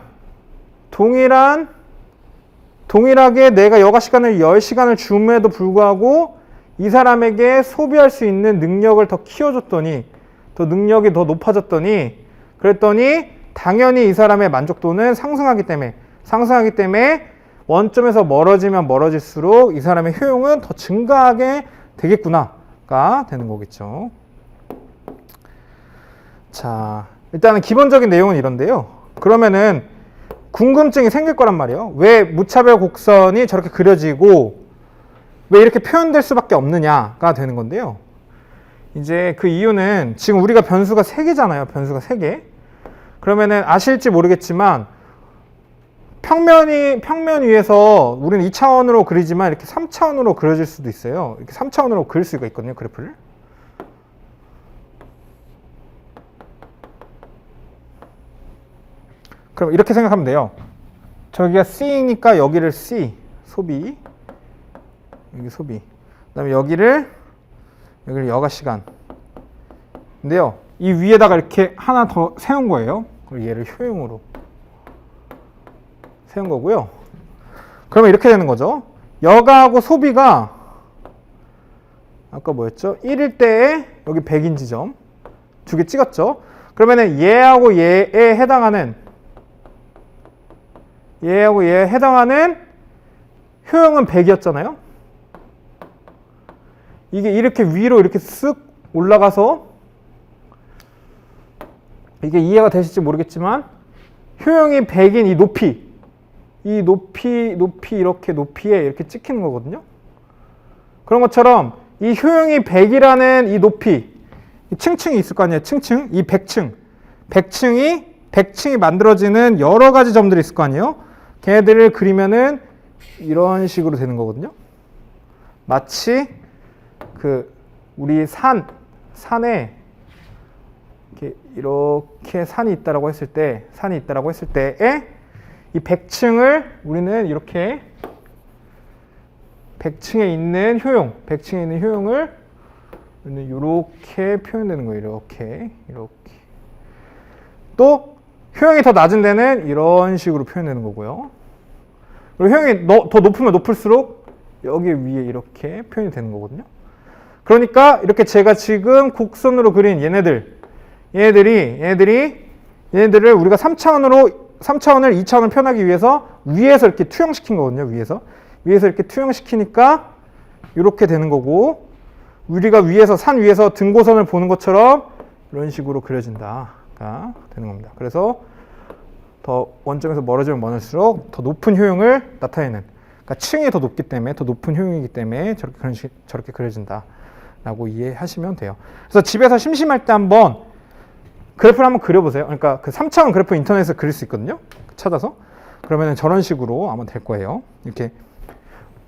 내가 여가 시간을 10시간을 줌에도 불구하고 이 사람에게 소비할 수 있는 능력을 더 키워줬더니, 더 능력이 더 높아졌더니, 그랬더니 당연히 이 사람의 만족도는 상승하기 때문에 원점에서 멀어지면 멀어질수록 이 사람의 효용은 더 증가하게 되겠구나가 되는 거겠죠. 자, 일단은 기본적인 내용은 이런데요. 그러면은 궁금증이 생길 거란 말이에요. 왜 무차별 곡선이 저렇게 그려지고 왜 이렇게 표현될 수밖에 없느냐가 되는 건데요. 이제 그 이유는 지금 우리가 변수가 3개잖아요. 변수가 3개. 그러면은 아실지 모르겠지만 평면 위에서 우리는 2차원으로 그리지만 이렇게 3차원으로 그려질 수도 있어요. 이렇게 3차원으로 그릴 수가 있거든요. 그래프를. 그럼 이렇게 생각하면 돼요. 저기가 C니까 여기를 C, 소비. 여기 소비. 그 다음에 여기를 여가 시간. 근데요, 이 위에다가 이렇게 하나 더 세운 거예요. 그리고 얘를 효용으로 세운 거고요. 그러면 이렇게 되는 거죠. 여가하고 소비가 아까 뭐였죠? 1일 때에 여기 100인 지점 2개 찍었죠. 그러면은 얘하고 얘에 해당하는 효용은 100이었잖아요. 이게 이렇게 위로 이렇게 쓱 올라가서 이게 이해가 되실지 모르겠지만 효용이 100인 이 높이 이렇게 높이에 이렇게 찍히는 거거든요. 그런 것처럼 이 효용이 100이라는 이 높이, 층층이 있을 거 아니에요. 층층, 이 100층이 만들어지는 여러 가지 점들이 있을 거 아니에요. 걔네들을 그리면은 이런 식으로 되는 거거든요. 마치 우리 산에 이렇게 산이 있다라고 했을 때에 이 100층을 우리는 이렇게 100층에 있는 효용을 우리는 이렇게 표현되는 거예요. 이렇게. 또 효용이 더 낮은 데는 이런 식으로 표현되는 거고요. 그리고 효용이 더 높으면 높을수록 여기 위에 이렇게 표현이 되는 거거든요. 그러니까 이렇게 제가 지금 곡선으로 그린 얘네들을 우리가 3차원을 2차원을 표현하기 위해서 위에서 이렇게 투영시킨 거거든요. 위에서 이렇게 투영시키니까 이렇게 되는 거고, 우리가 산 위에서 등고선을 보는 것처럼 이런 식으로 그려진다가 되는 겁니다. 그래서 더 원점에서 멀어지면 멀을수록 더 높은 효용을 나타내는, 그러니까 층이 더 높기 때문에 더 높은 효용이기 때문에 저렇게 그려진다라고 이해하시면 돼요. 그래서 집에서 심심할 때 한번 그래프를 한번 그려보세요. 그러니까 그 3차원 그래프 인터넷에서 그릴 수 있거든요. 찾아서. 그러면 저런 식으로 아마 될 거예요. 이렇게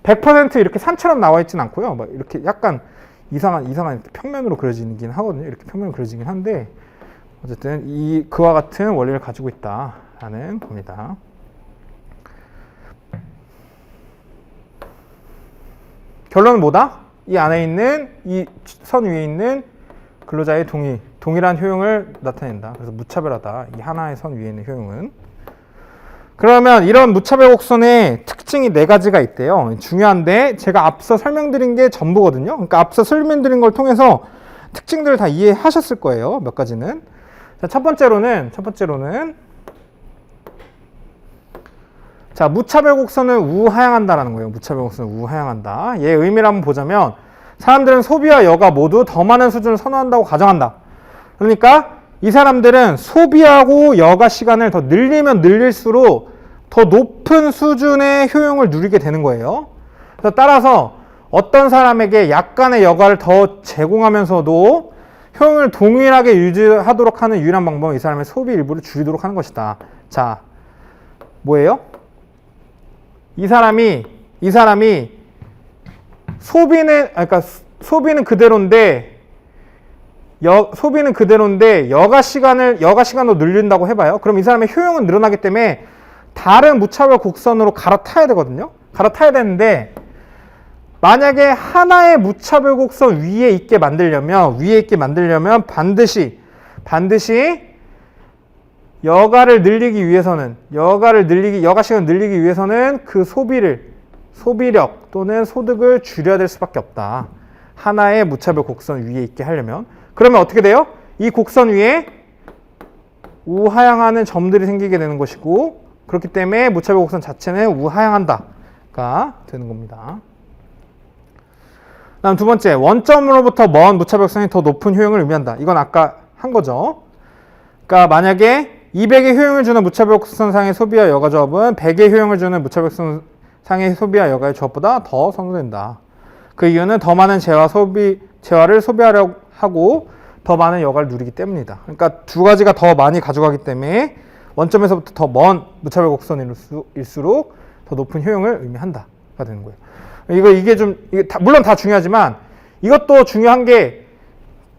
100% 이렇게 산처럼 나와 있진 않고요. 막 이렇게 약간 이상한 이렇게 평면으로 그려지긴 하거든요. 이렇게 평면으로 그려지긴 한데 어쨌든 그와 같은 원리를 가지고 있다라는 겁니다. 결론은 뭐다? 이 안에 있는 이 선 위에 있는 근로자의 동일한 효용을 나타낸다. 그래서 무차별하다. 이 하나의 선 위에 있는 효용은. 그러면 이런 무차별 곡선의 특징이 4가지가 있대요. 중요한데 제가 앞서 설명드린 게 전부거든요. 그러니까 앞서 설명드린 걸 통해서 특징들을 다 이해하셨을 거예요. 몇 가지는. 자, 첫 번째로는 자, 무차별 곡선은 우하향한다라는 거예요. 무차별 곡선은 우하향한다. 얘의 의미를 한번 보자면 사람들은 소비와 여가 모두 더 많은 수준을 선호한다고 가정한다. 그러니까 이 사람들은 소비하고 여가 시간을 더 늘리면 늘릴수록 더 높은 수준의 효용을 누리게 되는 거예요. 그래서 따라서 어떤 사람에게 약간의 여가를 더 제공하면서도 효용을 동일하게 유지하도록 하는 유일한 방법은 이 사람의 소비 일부를 줄이도록 하는 것이다. 자, 뭐예요? 이 사람이 소비는 그대로인데 소비는 그대로인데 여가 시간으로 늘린다고 해봐요. 그럼 이 사람의 효용은 늘어나기 때문에 다른 무차별 곡선으로 갈아타야 되거든요. 갈아타야 되는데 만약에 하나의 무차별 곡선 위에 있게 만들려면 반드시 여가를 늘리기 위해서는 여가 시간을 늘리기 위해서는 그 소비력 또는 소득을 줄여야 될 수밖에 없다. 하나의 무차별 곡선 위에 있게 하려면. 그러면 어떻게 돼요? 이 곡선 위에 우하향하는 점들이 생기게 되는 것이고, 그렇기 때문에 무차별 곡선 자체는 우하향한다가 되는 겁니다. 다음 두 번째, 원점으로부터 먼 무차별 곡선이 더 높은 효용을 의미한다. 이건 아까 한 거죠. 그러니까 만약에 200의 효용을 주는 무차별 곡선상의 소비와 여가 조합은 100의 효용을 주는 무차별 곡선상의 소비와 여가의 조합보다 더 선호된다. 그 이유는 더 많은 재화를 소비하려고 하고 더 많은 여가를 누리기 때문이다. 그러니까 두 가지가 더 많이 가져가기 때문에 원점에서부터 더 먼 무차별 곡선일수록 더 높은 효용을 의미한다가 되는 거예요. 물론 다 중요하지만 이것도 중요한 게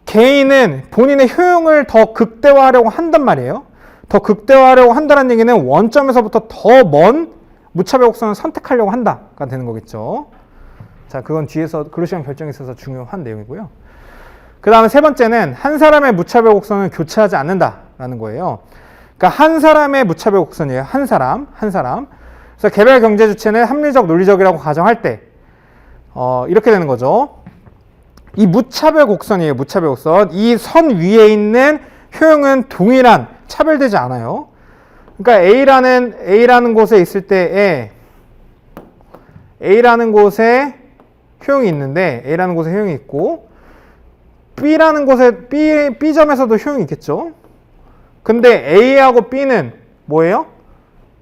개인은 본인의 효용을 더 극대화하려고 한단 말이에요. 더 극대화하려고 한다는 얘기는 원점에서부터 더 먼 무차별 곡선을 선택하려고 한다가 되는 거겠죠. 자, 그건 뒤에서 글루시안 결정에 있어서 중요한 내용이고요. 그 다음에 세 번째는 한 사람의 무차별 곡선을 교체하지 않는다라는 거예요. 그러니까 한 사람의 무차별 곡선이에요. 한 사람. 그래서 개별 경제 주체는 합리적, 논리적이라고 가정할 때 이렇게 되는 거죠. 이 무차별 곡선이에요. 무차별 곡선. 이 선 위에 있는 효용은 동일한, 차별되지 않아요. 그러니까 A라는 곳에 있을 때에 A라는 곳에 효용이 있는데 A라는 곳에 효용이 있고 B라는 곳에 B점에서도 효용이 있겠죠. 근데 A하고 B는 뭐예요?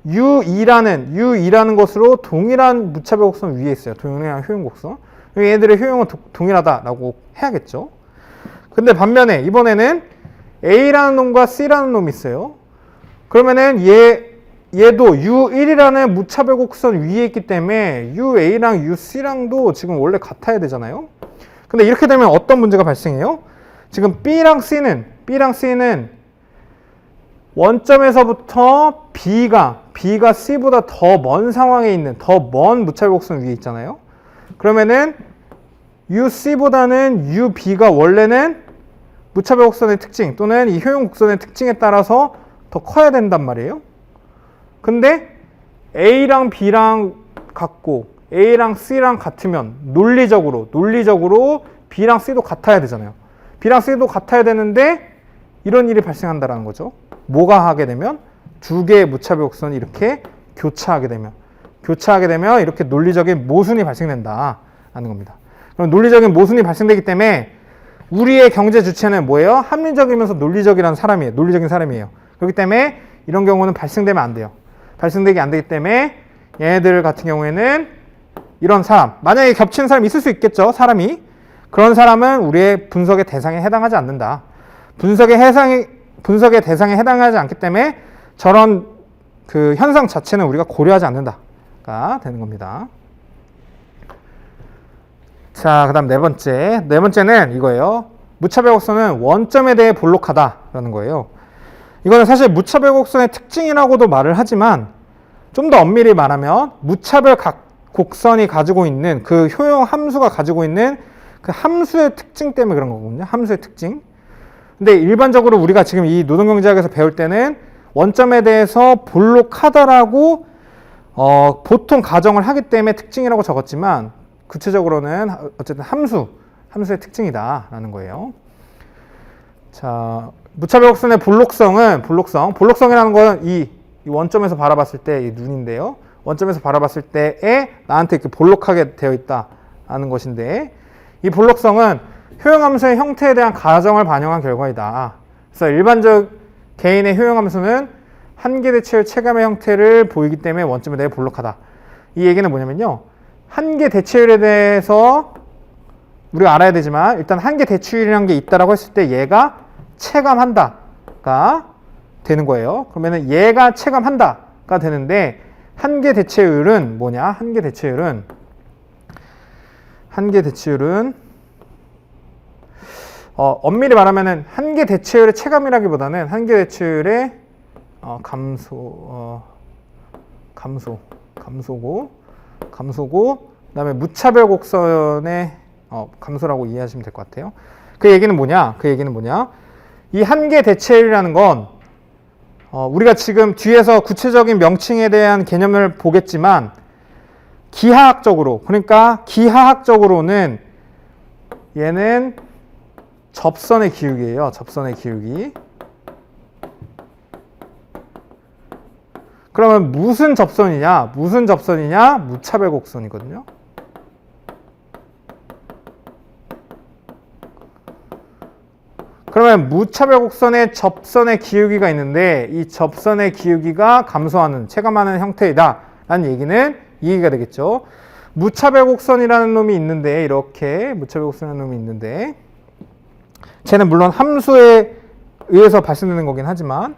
U2라는 것으로 동일한 무차별 곡선 위에 있어요. 동일한 효용 곡선. 얘들의 효용은 동일하다라고 해야겠죠. 근데 반면에 이번에는 A라는 놈과 C라는 놈이 있어요. 그러면은 얘도 U1이라는 무차별 곡선 위에 있기 때문에 UA랑 UC랑도 지금 원래 같아야 되잖아요. 근데 이렇게 되면 어떤 문제가 발생해요? 지금 B랑 C는 원점에서부터 B가 C보다 더 먼 상황에 있는, 더 먼 무차별 곡선 위에 있잖아요. 그러면은 UC보다는 UB가 원래는 무차별 곡선의 특징 또는 이 효용 곡선의 특징에 따라서 더 커야 된단 말이에요. 근데 A랑 B랑 같고 A랑 C랑 같으면 논리적으로 B랑 C도 같아야 되잖아요. B랑 C도 같아야 되는데 이런 일이 발생한다는 거죠. 뭐가 하게 되면 두 개의 무차별 곡선이 이렇게 교차하게 되면 이렇게 논리적인 모순이 발생된다라는 겁니다. 그럼 논리적인 모순이 발생되기 때문에 우리의 경제 주체는 뭐예요? 합리적이면서 논리적인 사람이에요. 그렇기 때문에 이런 경우는 발생되면 안 돼요. 발생되기 안 되기 때문에 얘네들 같은 경우에는 이런 사람, 만약에 겹치는 사람이 있을 수 있겠죠, 사람이. 그런 사람은 우리의 분석의 대상에 해당하지 않는다. 분석의 대상에 해당하지 않기 때문에 저런 그 현상 자체는 우리가 고려하지 않는다가 되는 겁니다. 자, 그 다음 네 번째는 이거예요. 무차별 곡선은 원점에 대해 볼록하다라는 거예요. 이거는 사실 무차별 곡선의 특징이라고도 말을 하지만 좀 더 엄밀히 말하면 무차별 곡선이 가지고 있는 그 효용 함수가 가지고 있는 그 함수의 특징 때문에 그런 거거든요. 함수의 특징. 근데 일반적으로 우리가 지금 이 노동경제학에서 배울 때는 원점에 대해서 볼록하다라고 보통 가정을 하기 때문에 특징이라고 적었지만 구체적으로는 어쨌든 함수의 특징이다라는 거예요. 자, 무차별 곡선의 볼록성이라는 건 이 원점에서 바라봤을 때 이 눈인데요. 원점에서 바라봤을 때에 나한테 이렇게 볼록하게 되어 있다라는 것인데 이 볼록성은 효용함수의 형태에 대한 가정을 반영한 결과이다. 그래서 일반적 개인의 효용함수는 한계 대체율 체감의 형태를 보이기 때문에 원점에 대해 볼록하다. 이 얘기는 뭐냐면요. 한계 대체율에 대해서 우리가 알아야 되지만 일단 한계 대체율이라는 게 있다라고 했을 때 얘가 체감한다가 되는 거예요. 그러면은 얘가 체감한다가 되는데 한계 대체율은 뭐냐? 한계 대체율은 엄밀히 말하면은 한계 대체율의 체감이라기보다는 한계 대체율의 감소고 그다음에 무차별 곡선의 감소라고 이해하시면 될 것 같아요. 그 얘기는 뭐냐? 이 한계 대체율이라는 건 우리가 지금 뒤에서 구체적인 명칭에 대한 개념을 보겠지만 기하학적으로는 얘는 접선의 기울기예요. 접선의 기울기. 그러면 무슨 접선이냐? 무차별 곡선이거든요. 그러면 무차별 곡선에 접선의 기울기가 있는데 이 접선의 기울기가 감소하는, 체감하는 형태이다 라는 얘기는 이해가 되겠죠. 무차별 곡선이라는 놈이 있는데, 이렇게 무차별 곡선이라는 놈이 있는데, 쟤는 물론 함수에 의해서 발생되는 거긴 하지만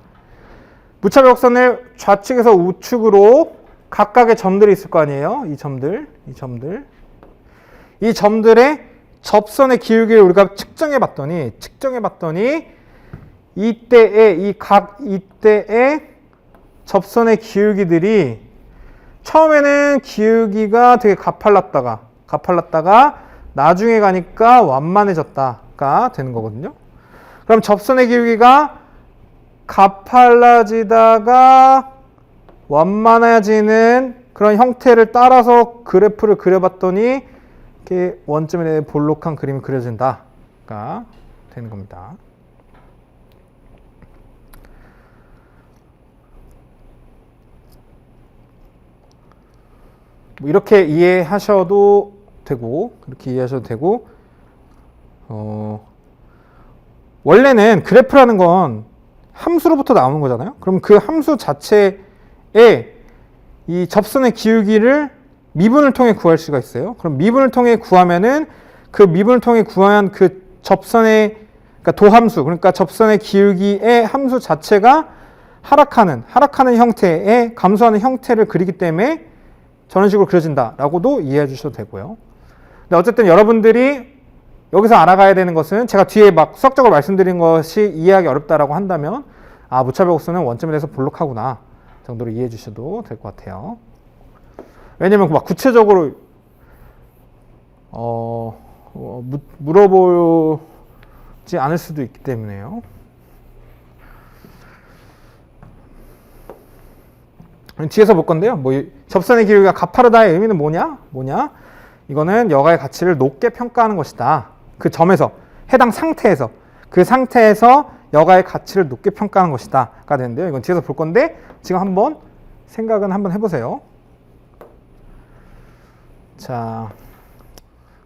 무차별 곡선을 좌측에서 우측으로 각각의 점들이 있을 거 아니에요. 이 점들의 접선의 기울기를 우리가 측정해 봤더니 이때의 접선의 기울기들이 처음에는 기울기가 되게 가팔랐다가 나중에 가니까 완만해졌다가 되는 거거든요. 그럼 접선의 기울기가 가팔라지다가 완만해지는 그런 형태를 따라서 그래프를 그려봤더니 이렇게 원점에 대해 볼록한 그림이 그려진다가 되는 겁니다. 이렇게 이해하셔도 되고, 원래는 그래프라는 건 함수로부터 나오는 거잖아요. 그럼 그 함수 자체에 이 접선의 기울기를 미분을 통해 구할 수가 있어요. 그럼 미분을 통해 구하면은 그 미분을 통해 구한 그 접선의, 그러니까 도함수, 그러니까 접선의 기울기의 함수 자체가 하락하는 형태의, 감소하는 형태를 그리기 때문에 저런 식으로 그려진다라고도 이해해 주셔도 되고요. 근데 어쨌든 여러분들이 여기서 알아가야 되는 것은, 제가 뒤에 막 수학적으로 말씀드린 것이 이해하기 어렵다라고 한다면 무차별 곡선은 원점에 대해서 볼록하구나 정도로 이해해 주셔도 될 것 같아요. 왜냐면 막 구체적으로 물어보지 않을 수도 있기 때문에요. 뒤에서 볼 건데요. 접선의 기울기가 가파르다의 의미는 뭐냐? 이거는 여가의 가치를 높게 평가하는 것이다. 그 점에서, 해당 상태에서, 그 상태에서 여가의 가치를 높게 평가하는 것이다가 되는데요. 이건 뒤에서 볼 건데 지금 한번 생각은 한번 해보세요. 자,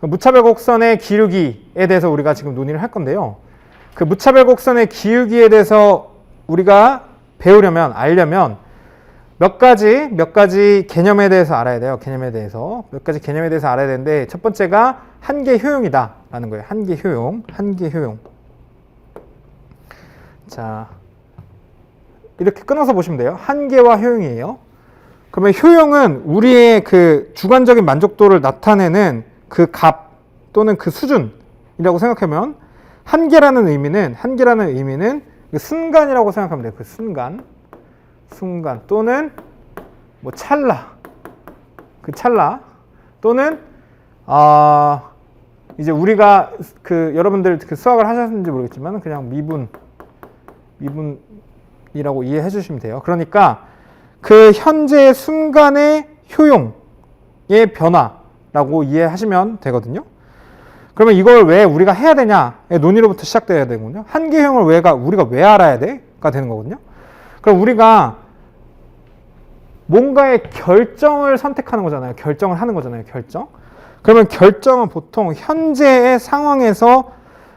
무차별 곡선의 기울기에 대해서 우리가 지금 논의를 할 건데요. 그 무차별 곡선의 기울기에 대해서 우리가 알려면 몇 가지 개념에 대해서 알아야 돼요. 몇 가지 개념에 대해서 알아야 되는데, 첫 번째가 한계 효용이다라는 거예요. 한계 효용. 자, 이렇게 끊어서 보시면 돼요. 한계와 효용이에요. 그러면 효용은 우리의 그 주관적인 만족도를 나타내는 그 값 또는 그 수준이라고 생각하면, 한계라는 의미는 그 순간이라고 생각하면 돼요. 그 순간 또는 찰나, 그 찰나 또는 이제 우리가 여러분들 수학을 하셨는지 모르겠지만 그냥 미분이라고 이해해 주시면 돼요. 그러니까 그 현재 순간의 효용의 변화라고 이해하시면 되거든요. 그러면 이걸 왜 우리가 해야 되냐의 논의로부터 시작돼야 되거든요. 한계 효용을 우리가 왜 알아야 돼가 되는 거거든요. 그럼 우리가 뭔가의 결정을 선택하는 거잖아요. 결정을 하는 거잖아요. 그러면 결정은 보통 현재의 상황에서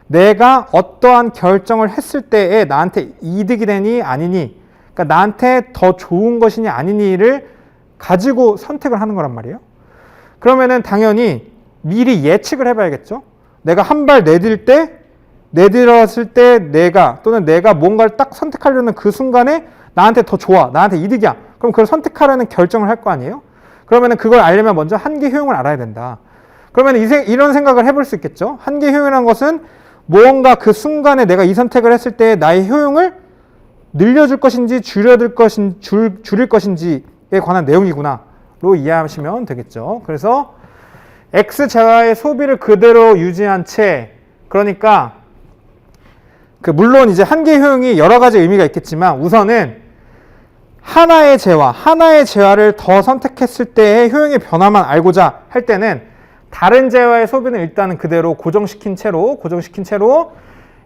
내가 어떠한 결정을 했을 때에 나한테 이득이 되니 아니니, 그러니까 나한테 더 좋은 것이니 아니니를 가지고 선택을 하는 거란 말이에요. 그러면은 당연히 미리 예측을 해봐야겠죠. 내가 한 발 내디뎠을 때 내가 뭔가를 딱 선택하려는 그 순간에 나한테 더 좋아, 나한테 이득이야. 그럼 그걸 선택하라는 결정을 할 거 아니에요? 그러면은 그걸 알려면 먼저 한계 효용을 알아야 된다. 그러면 이런 생각을 해볼 수 있겠죠. 한계 효용이라는 것은 무언가 그 순간에 내가 이 선택을 했을 때 나의 효용을 늘려줄 것인지 줄일 것인지에 관한 내용이구나로 이해하시면 되겠죠. 그래서 X자의 소비를 그대로 유지한 채, 그러니까 물론 이제 한계 효용이 여러 가지 의미가 있겠지만 우선은 하나의 재화를 더 선택했을 때의 효용의 변화만 알고자 할 때는 다른 재화의 소비는 일단은 그대로 고정시킨 채로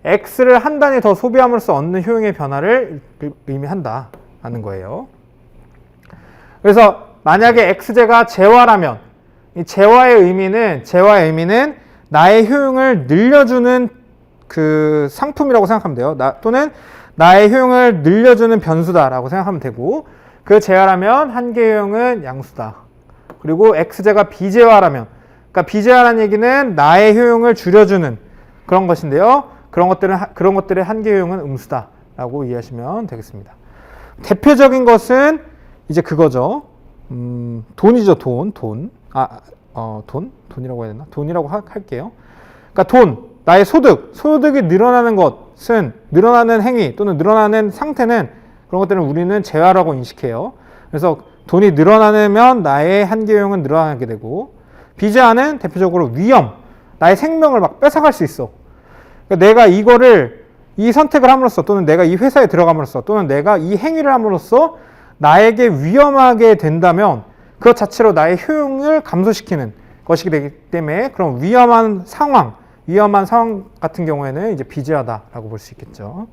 X를 한 단위 더 소비함으로써 얻는 효용의 변화를 의미한다라는 거예요. 그래서 만약에 X제가 재화라면 이 재화의 의미는 나의 효용을 늘려주는 그 상품이라고 생각하면 돼요. 또는 나의 효용을 늘려주는 변수다라고 생각하면 되고, 그 재화라면 한계 효용은 양수다. 그리고 X제가 비재화라면, 그러니까 비재화라는 얘기는 나의 효용을 줄여주는 그런 것인데요. 그런 것들의 한계 효용은 음수다라고 이해하시면 되겠습니다. 대표적인 것은 이제 그거죠. 돈이죠, 돈. 돈이라고 해야 되나? 돈이라고 할게요. 그러니까 나의 소득이 늘어나는 것은, 늘어나는 행위 또는 늘어나는 상태는, 그런 것들은 우리는 재화라고 인식해요. 그래서 돈이 늘어나면 나의 한계 효용은 늘어나게 되고, 비재화는 대표적으로 위험, 나의 생명을 막 뺏어갈 수 있어. 그러니까 내가 이 선택을 함으로써, 또는 내가 이 회사에 들어감으로써, 또는 내가 이 행위를 함으로써 나에게 위험하게 된다면 그것 자체로 나의 효용을 감소시키는 것이기 되기 때문에 그런 위험한 상황 같은 경우에는 이제 비재화다라고 볼 수 있겠죠.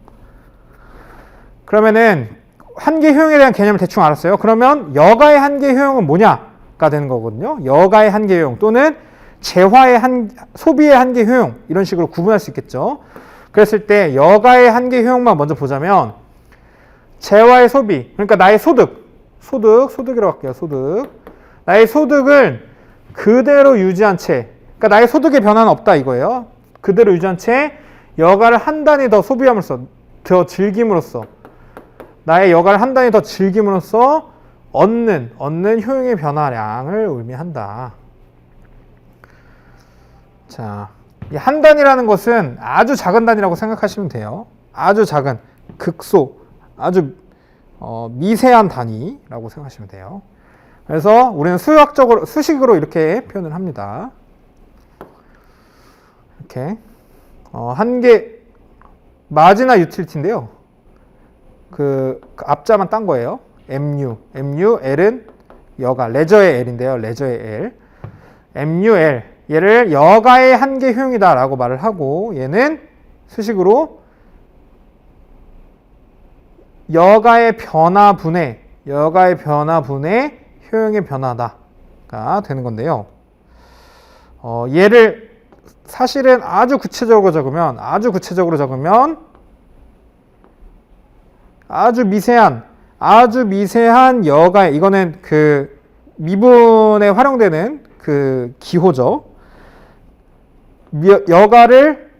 그러면은 한계 효용에 대한 개념을 대충 알았어요. 그러면 여가의 한계 효용은 뭐냐가 되는 거거든요. 여가의 한계 효용 또는 재화의 소비의 한계 효용, 이런 식으로 구분할 수 있겠죠. 그랬을 때 여가의 한계 효용만 먼저 보자면, 재화의 소비, 그러니까 나의 소득이라고 할게요. 나의 소득을 그대로 유지한 채, 그러니까 나의 소득의 변화는 없다 이거예요. 그대로 유지한 채 여가를 한 단위 더 소비함으로써, 더 즐김으로써, 나의 여가를 한 단위 더 즐김으로써 얻는 효용의 변화량을 의미한다. 자, 이 한 단위라는 것은 아주 작은 단위라고 생각하시면 돼요. 아주 작은, 아주 미세한 단위라고 생각하시면 돼요. 그래서 우리는 수식으로 이렇게 표현을 합니다. 이렇게 한계 마지나 유틸리티인데요. 그 앞자만 딴 거예요. MU, L은 여가, 레저의 L인데요. 레저의 L, MUL, 얘를 여가의 한계 효용이다 라고 말을 하고, 얘는 수식으로 여가의 변화분의 효용의 변화다가 되는 건데요. 얘를 사실은 아주 구체적으로 적으면 아주 미세한 여가의, 이거는 그 미분에 활용되는 그 기호죠. 여가를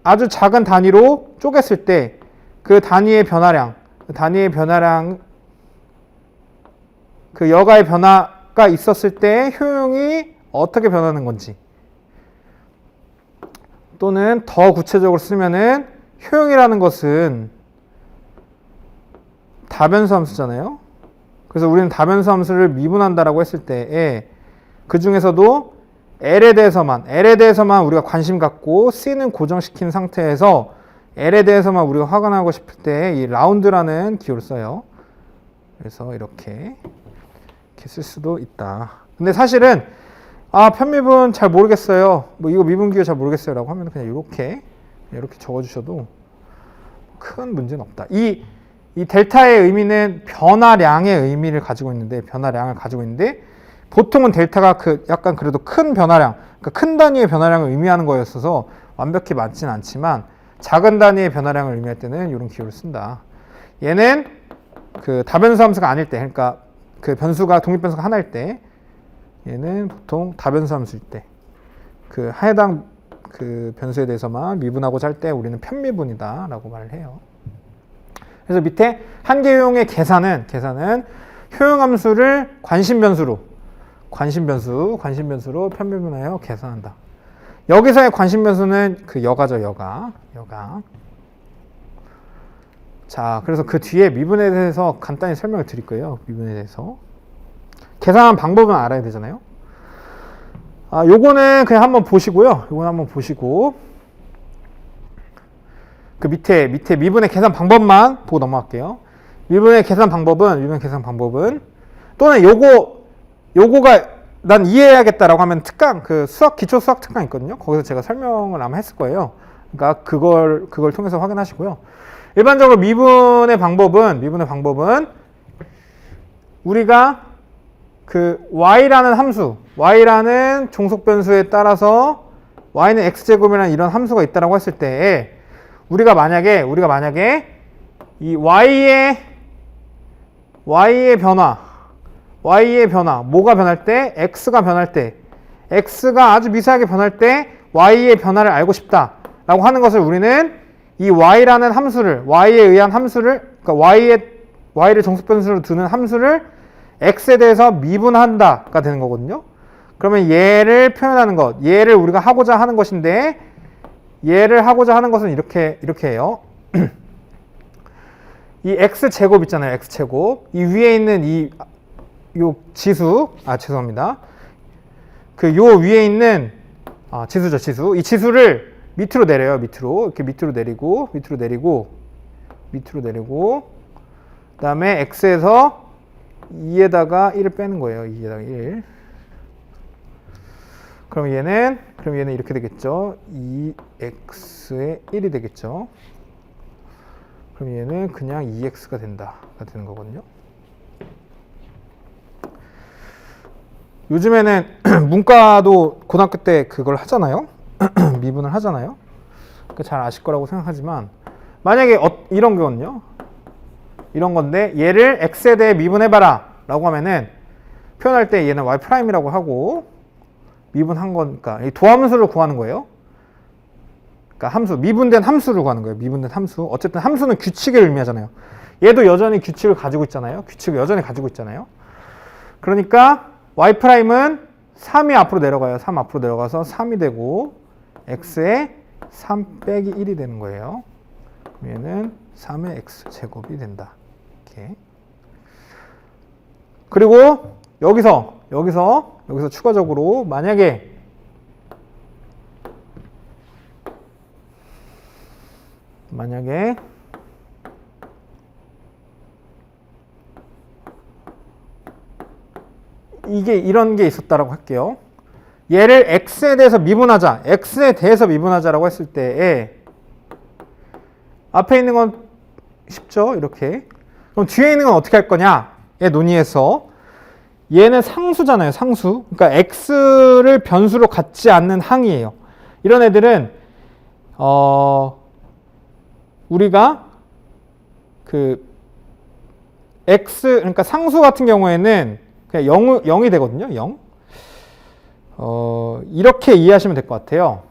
아주 작은 단위로 쪼갰을 때 그 단위의 변화량, 그 여가의 변화가 있었을 때 효용이 어떻게 변하는 건지, 또는 더 구체적으로 쓰면은 효용이라는 것은 다변수 함수잖아요. 그래서 우리는 다변수 함수를 미분한다라고 했을 때에 그 중에서도 L에 대해서만 우리가 관심 갖고 C는 고정시킨 상태에서 L에 대해서만 우리가 확인하고 싶을 때 이 라운드라는 기호를 써요. 그래서 이렇게 쓸 수도 있다. 근데 사실은 편미분 잘 모르겠어요. 이거 미분 기호 잘 모르겠어요 라고 하면 그냥 이렇게 적어주셔도 큰 문제는 없다. 이 델타의 의미는 변화량의 의미를 가지고 있는데, 보통은 델타가 약간 그래도 큰 변화량, 그러니까 큰 단위의 변화량을 의미하는 거였어서 완벽히 맞지는 않지만, 작은 단위의 변화량을 의미할 때는 이런 기호를 쓴다. 얘는 그 다변수 함수가 아닐 때, 그러니까 그 변수가 독립변수가 하나일 때, 얘는 보통 다변수 함수일 때, 그 해당 그 변수에 대해서만 미분하고자 할 때 우리는 편미분이다라고 말을 해요. 그래서 밑에 한계 효용의 계산은 효용 함수를 관심변수로 편미분하여 계산한다. 여기서의 관심 변수는 그 여가죠, 여가. 자, 그래서 그 뒤에 미분에 대해서 간단히 설명을 드릴 거예요. 미분에 대해서. 계산한 방법은 알아야 되잖아요. 요거는 그냥 한번 보시고요. 요거는 한번 보시고 그 밑에 미분의 계산 방법만 보고 넘어갈게요. 미분의 계산 방법은 또는 요거가 난 이해해야겠다라고 하면 특강, 그 기초 수학 특강 있거든요. 거기서 제가 설명을 아마 했을 거예요. 그러니까 그걸 통해서 확인하시고요. 일반적으로 미분의 방법은 우리가 그 y라는 함수, y라는 종속 변수에 따라서 y는 x제곱이라는 이런 함수가 있다라고 했을 때 우리가 만약에 이 y의 변화, 뭐가 변할 때, x가 변할 때, x가 아주 미세하게 변할 때 y의 변화를 알고 싶다라고 하는 것을 우리는 이 y라는 함수를, y에 의한 함수를, 그러니까 y를 정수 변수로 두는 함수를 x에 대해서 미분한다가 되는 거거든요. 그러면 얘를 표현하는 것, 얘를 우리가 하고자 하는 것인데, 얘를 하고자 하는 것은 이렇게 해요. 이 x제곱 있잖아요, x제곱. 이 위에 있는 요 지수, 죄송합니다. 요 위에 있는, 지수죠, 지수. 이 지수를 밑으로 내려요, 이렇게 밑으로 내리고, 그 다음에 x에서 2에다가 1을 빼는 거예요, 2에다가 1. 그럼 얘는 이렇게 되겠죠. 2x에 1이 되겠죠. 그럼 얘는 그냥 2x가 된다가 되는 거거든요. 요즘에는 문과도 고등학교 때 그걸 하잖아요. 미분을 하잖아요. 잘 아실 거라고 생각하지만 만약에 이런 거거든요. 이런 건데 얘를 x에 대해 미분해봐라 라고 하면은 표현할 때 얘는 y'이라고 하고 미분한 거니까 이 도함수를 구하는 거예요. 그러니까 미분된 함수를 구하는 거예요. 미분된 함수. 어쨌든 함수는 규칙을 의미하잖아요. 얘도 여전히 규칙을 가지고 있잖아요. 그러니까 y'은 3이 앞으로 내려가요. 3 앞으로 내려가서 3이 되고 x에 3 빼기 1이 되는 거예요. 그럼 얘는 3의 x제곱이 된다. 이렇게. 그리고 여기서 추가적으로 만약에 이런 게 있었다라고 할게요. 얘를 x에 대해서 미분하자라고 했을 때에 앞에 있는 건 쉽죠? 이렇게. 그럼 뒤에 있는 건 어떻게 할 거냐에 논의해서 얘는 상수잖아요. 상수. 그러니까 x를 변수로 갖지 않는 항이에요. 이런 애들은 우리가 그러니까 상수 같은 경우에는 그냥 0이 되거든요. 0. 이렇게 이해하시면 될 것 같아요.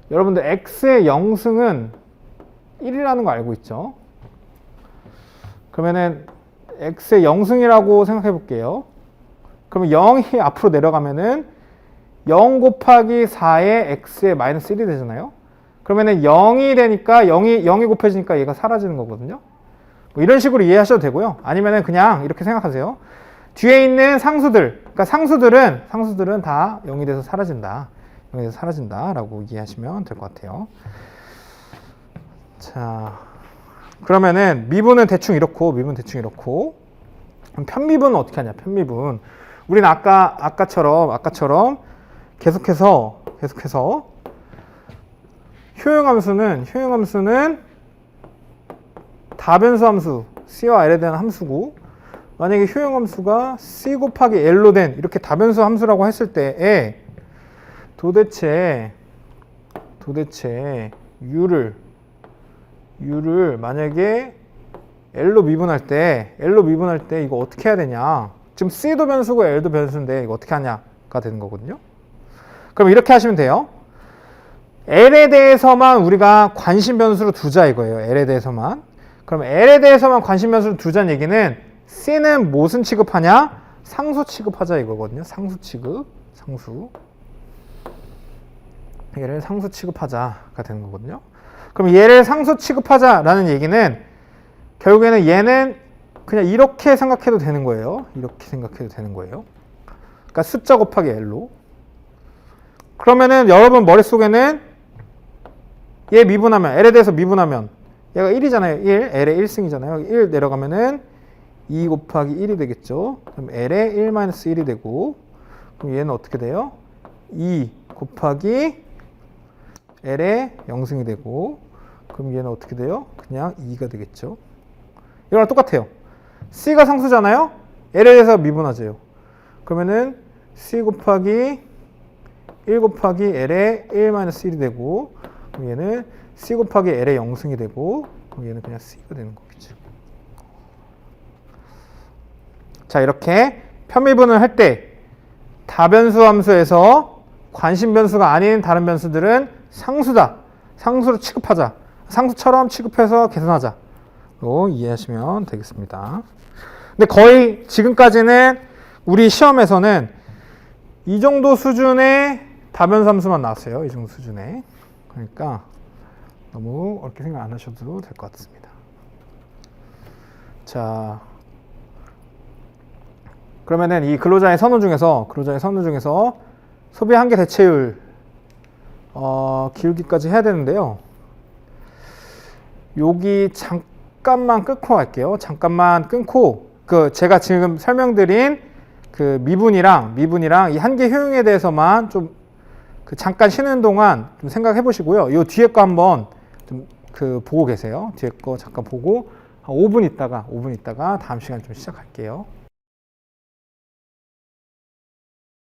여러분들 x의 영승은 1이라는 거 알고 있죠? 그러면은 x의 영승이라고 생각해 볼게요. 그러면 0이 앞으로 내려가면은 0 곱하기 4의 x의 마이너스 1이 되잖아요. 그러면은 0이 되니까 0이 곱해지니까 얘가 사라지는 거거든요. 뭐 이런 식으로 이해하셔도 되고요. 아니면은 그냥 이렇게 생각하세요. 뒤에 있는 상수들, 그러니까 상수들은 다 0이 돼서 사라진다라고 이해하시면 될 것 같아요. 자, 그러면은 미분은 대충 이렇고, 그럼 편미분은 어떻게 하냐? 편미분. 우리는 아까처럼 계속해서 효용함수는 다변수 함수 C와 L에 대한 함수고, 만약에 효용함수가 C 곱하기 L로 된 이렇게 다변수 함수라고 했을 때에 도대체 U를 만약에 L로 미분할 때 이거 어떻게 해야 되냐? 지금 C도 변수고 L도 변수인데 이거 어떻게 하냐가 되는 거거든요. 그럼 이렇게 하시면 돼요. L에 대해서만 우리가 관심 변수로 두자 이거예요. L에 대해서만. 그럼 L에 대해서만 관심 변수로 두자는 얘기는 C는 무슨 취급하냐? 상수 취급하자 이거거든요. 상수 취급, 상수. 얘를 상수 취급하자가 되는 거거든요. 그럼 얘를 상수 취급하자라는 얘기는 결국에는 얘는 그냥 이렇게 생각해도 되는 거예요. 이렇게 생각해도 되는 거예요. 그러니까 숫자 곱하기 L로. 그러면은 여러분 머릿속에는 얘 미분하면, L에 대해서 미분하면 얘가 1이잖아요. 1, L의 1승이잖아요. 1 내려가면은 2 곱하기 1이 되겠죠. 그럼 L의 1-1이 되고, 그럼 얘는 어떻게 돼요? 2 곱하기 L의 0승이 되고, 그럼 얘는 어떻게 돼요? 그냥 2가 되겠죠. 이거랑 똑같아요. C가 상수잖아요. L에 대해서 미분하죠. 그러면은 C 곱하기 1 곱하기 L의 1-1이 되고, 그럼 얘는 C 곱하기 L의 0승이 되고, 그럼 얘는 그냥 C가 되는 거겠죠. 자, 이렇게 편미분을 할 때 다변수 함수에서 관심 변수가 아닌 다른 변수들은 상수다. 상수로 취급하자. 상수처럼 취급해서 계산하자. 로 이해하시면 되겠습니다. 근데 거의 지금까지는 우리 시험에서는 이 정도 수준의 다변수 함수만 나왔어요. 이 정도 수준의. 그러니까 너무 어렵게 생각 안 하셔도 될 것 같습니다. 자, 그러면은 이 근로자의 선호 중에서 소비 한계 대체율 기울기까지 해야 되는데요. 여기 잠깐만 끊고 갈게요. 잠깐만 끊고 제가 지금 설명드린 그 미분이랑 이 한계 효용에 대해서만 좀 잠깐 쉬는 동안 좀 생각해 보시고요. 요 뒤에 거 한번 좀 보고 계세요. 뒤에 거 잠깐 보고 한 5분 있다가 다음 시간에 좀 시작할게요.